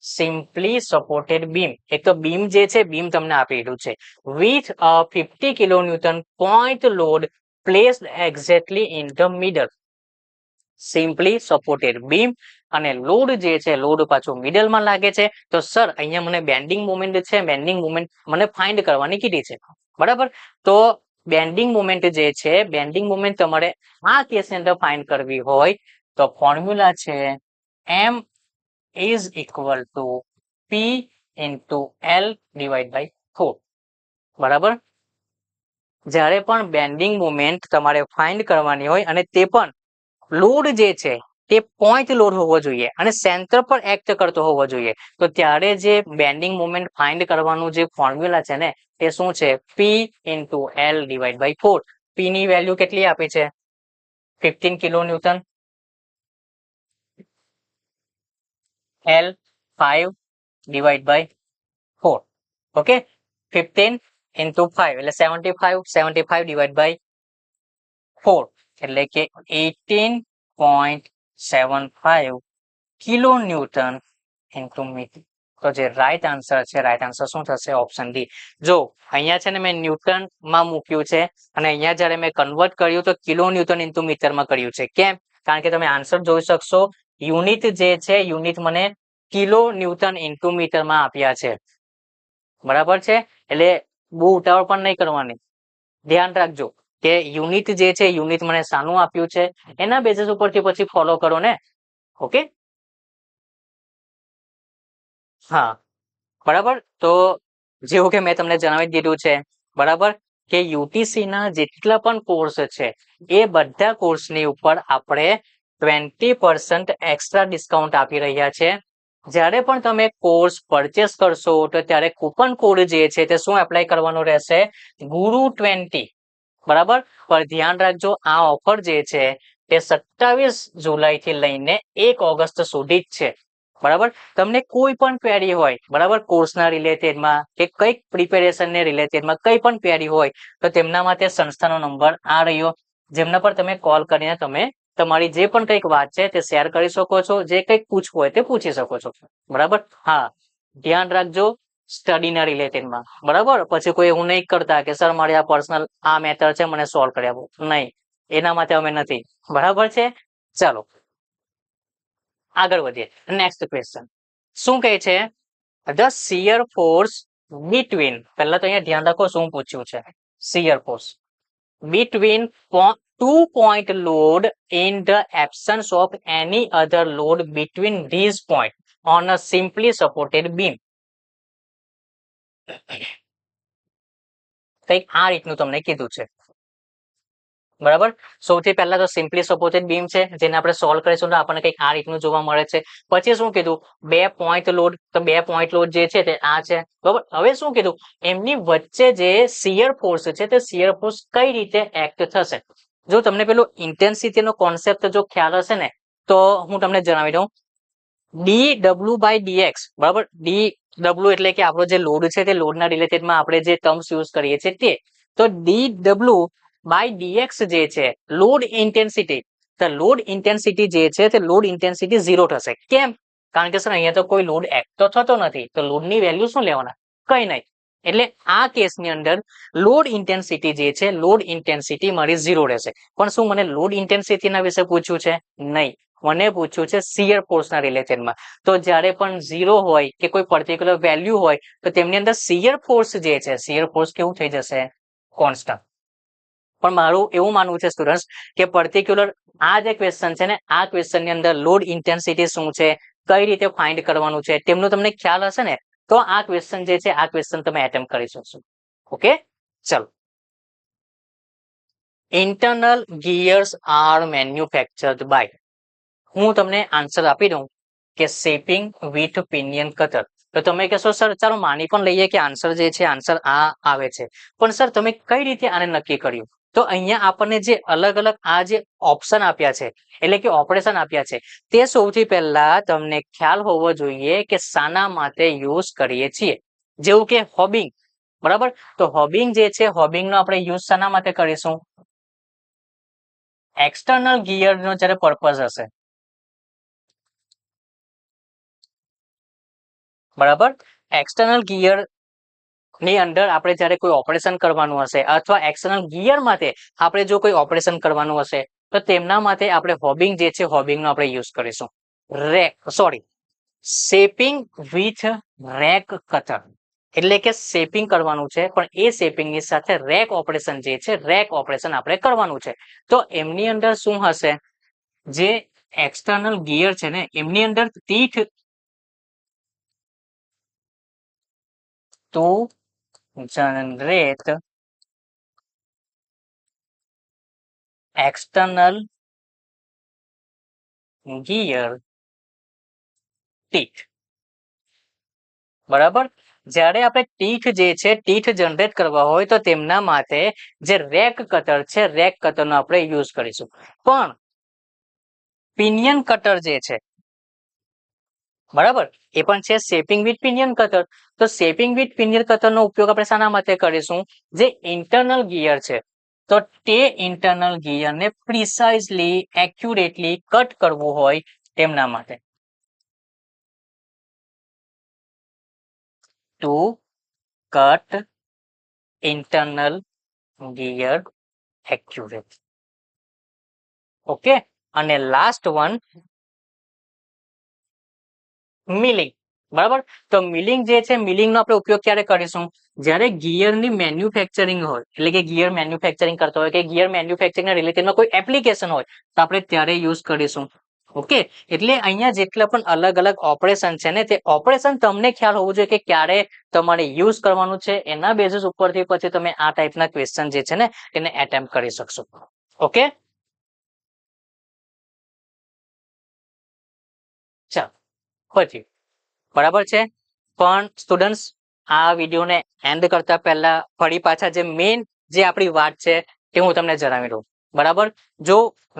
simply supported beam. એક તો બીમ જે છે, બીમ તમને આપેલું છે with a 50 kilonewton point load placed exactly in the middle. Simply supported beam અને લોડ જે છે, લોડ પાછો મિડલમાં લાગે છે. તો સર અહીંયા મને બેન્ડિંગ મોમેન્ટ છે, બેન્ડિંગ મોમેન્ટ મને ફાઇન્ડ કરવાની કીધી છે, બરાબર. તો બેન્ડિંગ મોમેન્ટ જે છે, બેન્ડિંગ મોમેન્ટ તમારે આ કેસની અંદર ફાઇન્ડ કરવી હોય તો ફોર્મ્યુલા છે m is equal to p into l divide by 4, બરાબર. જ્યારે પણ બેન્ડિંગ મોમેન્ટ તમારે ફાઇન્ડ કરવાની હોય અને તે પણ લોડ જે છે તે પોઈન્ટ લોડ હોવો જોઈએ અને સેન્ટર પર એક્ટ કરતો હોવો જોઈએ, તો ત્યારે જે બેન્ડિંગ મોમેન્ટ ફાઇન્ડ કરવાનું જે ફોર્મ્યુલા છે ને તે શું છે, p into l divide by 4. p ની વેલ્યુ કેટલી આપી છે, 15 kilo newton, l 5 divide by 4. Okay, 15 into 5 એટલે 75, 75 ડિવાઈડ બાય 4 એટલે કે 18.75 કિલો ન્યૂટન ઇન્ટુ મીટર. તો જે રાઈટ આન્સર છે, રાઈટ આન્સર શું થશે, ઓપ્શન ડી. જો અહીંયા છે ને મેં ન્યૂટન માં મૂક્યું છે અને અહીંયા જયારે મેં કન્વર્ટ કર્યું તો કિલો ન્યૂટન ઇન્ટુ મીટરમાં કર્યું છે. કેમ? કારણ કે તમે આન્સર જોઈ શકશો, યુનિટ જે છે, યુનિટ મને કિલો ન્યૂટન ઇન્ટુ મીટરમાં આપ્યા છે, બરાબર છે. એટલે બહુ ઉતાવળ પણ નહીં કરવાની, ધ્યાન રાખજો કે યુનિટ જે છે, યુનિટ મને શાનું આપ્યું છે એના બેસિસ ઉપરથી પછી ફોલો કરો ને. ઓકે, હા, બરાબર. તો જેવું કે મેં તમને જણાવી દીધું છે, બરાબર, કે યુટીસી ના જેટલા પણ કોર્સ છે એ બધા કોર્સની ઉપર આપણે 20% એક્સ્ટ્રા ડિસ્કાઉન્ટ આપી રહ્યા છે. જ્યારે પણ તમે કોર્સ પરચેસ કરશો તો ત્યારે કૂપન કોડ જે છે તે શું એપ્લાય કરવાનો રહેશે, ગુરુ20, બરાબર. પર ધ્યાન રાખજો, આ ઓફર જે છે તે 27 જુલાઈ થી લઈને 1 ઓગસ્ટ સુધી જ છે, બરાબર. તમને કોઈ પણ ક્વેરી હોય, બરાબર, કોર્સના રિલેટેડમાં કે કઈક પ્રિપેરેશનને રિલેટેડમાં કઈ પણ ક્વેરી હોય તો તેમના માટે સંસ્થાનો નંબર આ રહ્યો, જેમના પર તમે કોલ કરીને તમે તમારી જે પણ કઈક વાત છે તે શેર કરી શકો છો, જે કઈક પૂછવું હોય તે પૂછી શકો છો, બરાબર. હા, ધ્યાન રાખજો સ્ટડીના રિલેટેડમાં, બરાબર. પછી કોઈ એવું નહીં કરતા કે સર મારી આ પર્સનલ આ મેથડ છે મને સોલ્વ કરી આપો, નહીં, એના માટે અમે નથી, બરાબર છે. ચાલો આગળ વધીએ. નેક્સ્ટ ક્વેશ્ચન શું કહે છે, ધ શિયર ફોર્સ બિટવીન, પહેલા તો અહીંયા ધ્યાન રાખો શું પૂછ્યું છે, shear force between two point load in the absence of any other load between these point on a simply supported beam. કંઈક આ રીતનું તમને કીધું છે, બરાબર. સૌથી પહેલા તો સિમ્પલી સપોર્ટેડ બીમ છે જેને આપણે સોલ્વ કરીશું તો આપણને કંઈક આ રીતનું જોવા મળે છે. પછી શું કીધું, 2 પોઈન્ટ લોડ, તો 2 પોઈન્ટ લોડ જે છે તે આ છે, બરાબર. હવે શું કીધું, એમની વચ્ચે જે શિયર ફોર્સ છે તે શિયર ફોર્સ કઈ રીતે એક્ટ થશે. જો તમને પેલો ઇન્ટેન્સિટીનો કોન્સેપ્ટ જો ખ્યાલ હશે ને તો હું તમને જણાવી દઉં, ડી ડબલ્યુ બાય ડીએક્સ, બરાબર. ડી ડબલ્યુ એટલે કે આપણો જે લોડ છે તે લોડના રિલેટેડમાં આપણે જે ટર્મ્સ યુઝ કરીએ છીએ તે, તો ડી ડબલ્યુ બાય ડીએક્સ જે છે લોડ ઇન્ટેન્સિટી, તો લોડ ઇન્ટેન્સિટી જે છે તે લોડ ઇન્ટેન્સિટી 0 થશે. કેમ? કારણ કે સર અહીંયા તો કોઈ લોડ એક્ટ તો થતો નથી, તો લોડની વેલ્યુ શું લેવાના, કઈ નહીં. એટલે આ કેસની અંદર લોડ ઇન્ટેન્સિટી જે છે, લોડ ઇન્ટેન્સિટી મારી 0 રહેશે. પણ શું મને લોડ ઇન્ટેન્સિટીના વિશે પૂછ્યું છે, નહીં, મને પૂછ્યું છે શિયર ફોર્સના રિલેટેડમાં. તો જ્યારે પણ 0 હોય કે કોઈ પર્ટિક્યુલર વેલ્યુ હોય તો તેમની અંદર શિયર ફોર્સ જે છે, શિયર ફોર્સ કેવું થઈ જશે, કોન્સ્ટન્ટ. પણ મારું એવું માનવું છે સ્ટુડન્ટ્સ કે પર્ટિક્યુલર આ જે ક્વેશ્ચન છે ને, આ ક્વેશ્ચનની અંદર લોડ ઇન્ટેન્સિટી શું છે, કઈ રીતે ફાઇન્ડ કરવાનું છે તેમનો તમને ખ્યાલ હશે ને તો આ ક્વેશ્ચન જે છે, આ ક્વેશ્ચન તમે એટેમ્પ કરી શકશો. ઓકે, ચલો internal gears are manufactured by, હું તમને આન્સર આપી દઉં કે શેપિંગ વિથ પિનિયન કટર. તો તમે કહેશો સર ચાલો માની પણ લઈએ કે આન્સર જે છે આન્સર આ આવે છે, પણ સર તમે કઈ રીતે આને નક્કી કર્યું? તો અહીંયા આપણને જે અલગ અલગ આ જે ઓપ્શન આપ્યા છે એટલે કે ઓપરેશન આપ્યા છે તે સૌથી પહેલા તમને ખ્યાલ હોવો જોઈએ કે શાના માટે યુઝ કરીએ છીએ. જેવું કે હોબિંગ, બરાબર, તો હોબિંગ જે છે હોબિંગ નો આપણે યુઝ શાના માટે કરીશું? એક્સટર્નલ ગિયર નો જ્યારે પર્પઝ હશે, બરાબર, એક્સટર્નલ ગિયર ની અંદર આપણે જ્યારે કોઈ ઓપરેશન કરવાનું હશે અથવા એક્સટર્નલ ગિયર માટે આપણે જો કોઈ ઓપરેશન કરવાનું હશે તો તેમના માટે આપણે હોબિંગ જે છે હોબિંગ નો આપણે યુઝ કરીશું. શેપિંગ વિથ રેક કટર, એટલે કે શેપિંગ કરવાનું છે પણ એ શેપિંગ ની સાથે રેક ઓપરેશન જે છે રેક ઓપરેશન આપણે કરવાનું છે. તો એમની અંદર શું હશે? જે એક્સટર્નલ ગિયર છે ને એમની અંદર teeth to generate external gear teeth, બરાબર. જ્યારે આપણે ટીથ જે છે ટીથ જનરેટ કરવા હોય તો તેમના માટે જે રેક કટર છે રેક કટરનો આપણે યુઝ કરીશું. પણ પિનિયન કટર જે છે, બરાબર, એ પણ છે શેપિંગ વિથ પિનિયન કટર. તો શેપિંગ વિથ પિનિયન કટર નો ઉપયોગ આપણે શાના માટે કરીશું? જે ઇન્ટરનલ ગિયર છે તો તે ઇન્ટરનલ ગિયરને પ્રિસાઇઝલી એક્યુરેટલી કટ કરવું હોય તેમના માટે. To cut internal gear accurate. Okay, અને લાસ્ટ વન મિલિંગ, બરાબર. તો મિલિંગ જે છે મિલિંગ નો આપણે ઉપયોગ ક્યારે કરીશું? જ્યારે ગિયરની મેન્યુફેક્ચરિંગ હોય એટલે કે ગિયર મેન્યુફેક્ચરિંગ કરતા હોય કે ગિયર મેન્યુફેક્ચરિંગ રિલેટેડમાં કોઈ એપ્લિકેશન હોય તો આપણે ત્યારે યુઝ કરીશું. ઓકે, એટલે અહીંયા જેટલા પણ અલગ અલગ ઓપરેશન છે ને તે ઓપરેશન તમને ખ્યાલ હોવું જોઈએ કે ક્યારે તમારે યુઝ કરવાનું છે. એના બેઝિસ ઉપરથી પછી તમે આ ટાઈપના ક્વેશ્ચન જે છે ને એને એટેમ્પ્ટ કરી શકશો. ઓકે, ચાલો પછી, બરાબર છે. પણ સ્ટુડન્ટ્સ આ વિડીયોને એન્ડ કરતા પહેલા ફરી પાછા જે મેઇન જે આપણી વાત છે એ હું તમને જણાવી દઉં. બરાબર, જો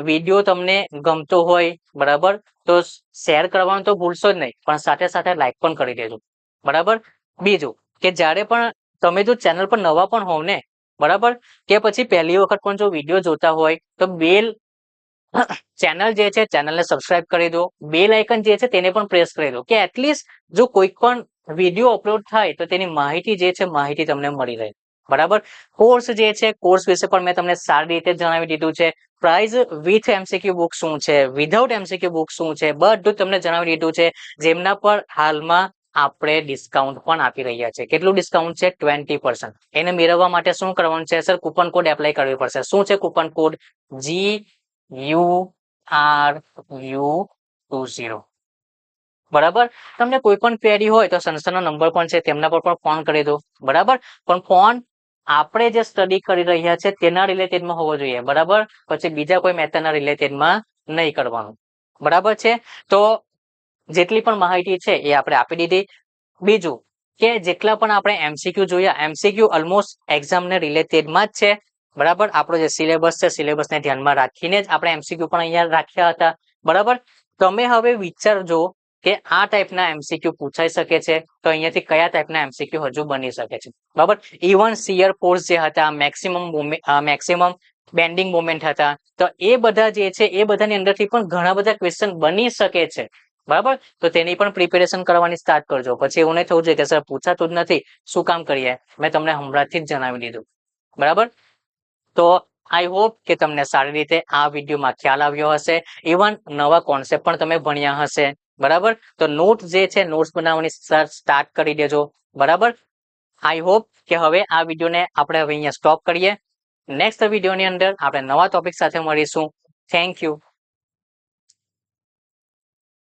વિડીયો તમને ગમતો હોય, બરાબર, તો શેર કરવાનું તો ભૂલશો જ નહીં, પણ સાથે સાથે લાઈક પણ કરી દેજો. બરાબર. બીજું કે જ્યારે પણ તમે જો ચેનલ પર નવા પણ હોવ ને, બરાબર, કે પછી પહેલી વખત પણ જો વિડીયો જોતા હોય તો બેલ ચેનલ જે છે ચેનલને સબસ્ક્રાઇબ કરી દો, બેલ આઇકન જે છે તેને પણ પ્રેસ કરી દો કે એટલીસ્ટ જો કોઈ પણ વિડીયો અપલોડ થાય તો તેની માહિતી જે છે માહિતી તમને મળી રહે. બરાબર. કોર્સ જે છે કોર્સ વિશે પણ મેં તમને સારી રીતે જણાવી દીધું છે. પ્રાઇઝ વિથ એમસીક્યુ બુક શું છે, વિધાઉટ એમસીક્યુ બુક શું છે, બધું તમને જણાવી દીધું છે. જેમના પર હાલમાં આપણે ડિસ્કાઉન્ટ પણ આપી રહ્યા છે. કેટલું ડિસ્કાઉન્ટ છે? 20%. એને મેળવવા માટે શું કરવાનું છે સર? કૂપન કોડ એપ્લાય કરવી પડશે. શું છે કૂપન કોડ? GURU20. બરાબર. તમને કોઈ પણ ક્વેરી હોય તો સંસ્થાનો નંબર પણ છે તેમના પર પણ ફોન કરી દો. બરાબર, પણ ફોન આપણે જે સ્ટડી કરી રહ્યા છે તેના રિલેટેડમાં હોવો જોઈએ. બરાબર, પછી બીજા કોઈ મેથડના રિલેટેડમાં નહીં કરવાનું. બરાબર છે. તો જેટલી પણ માહિતી છે એ આપણે આપી દીધી. બીજું કે જેટલા પણ આપણે એમસીક્યુ જોયા એમસીક્યુ ઓલમોસ્ટ એક્ઝામને રિલેટેડમાં જ છે. બરાબર, આપણો જે સિલેબસ છે સિલેબસને ધ્યાનમાં રાખીને જ આપણે એમસીક્યુ પણ અહીંયા રાખ્યા હતા. બરાબર, તમે હવે વિચારજો કે આ ટાઈપના એમસીક્યુ પૂછાઈ શકે છે તો અહીંયાથી કયા ટાઈપના એમસીક્યુ હજુ બની શકે છે. બરાબર, ઇવન શિયર ફોર્સ જે હતા, મેક્સિમમ બેન્ડિંગ મોમેન્ટ હતા, તો એ બધા જે છે એ બધાની અંદરથી પણ ઘણા બધા ક્વેશ્ચન બની શકે છે. બરાબર, તો તેની પણ પ્રિપેરેશન કરવાની સ્ટાર્ટ કરજો. પછી એવું નહીં થવું જોઈએ કે સર પૂછાતું જ નથી, શું કામ કરીએ? મેં તમને હમણાંથી જ જણાવી દીધું. બરાબર, તો આઈ હોપ કે તમને સારી રીતે આ વિડીયોમાં ખ્યાલ આવ્યો હશે. ઇવન નવા કોન્સેપ્ટ પણ તમે ભણ્યા હશે. બરાબર, તો નોટ જે છે નોટ્સ બનાવવાની સ્ટાર્ટ કરી દેજો. બરાબર, આઈ હોપ કે હવે આ વિડીયોને આપણે હવે અહીંયા સ્ટોપ કરીએ. નેક્સ્ટ વિડીયોની અંદર આપણે નવા ટોપિક સાથે મળીશું. Thank you.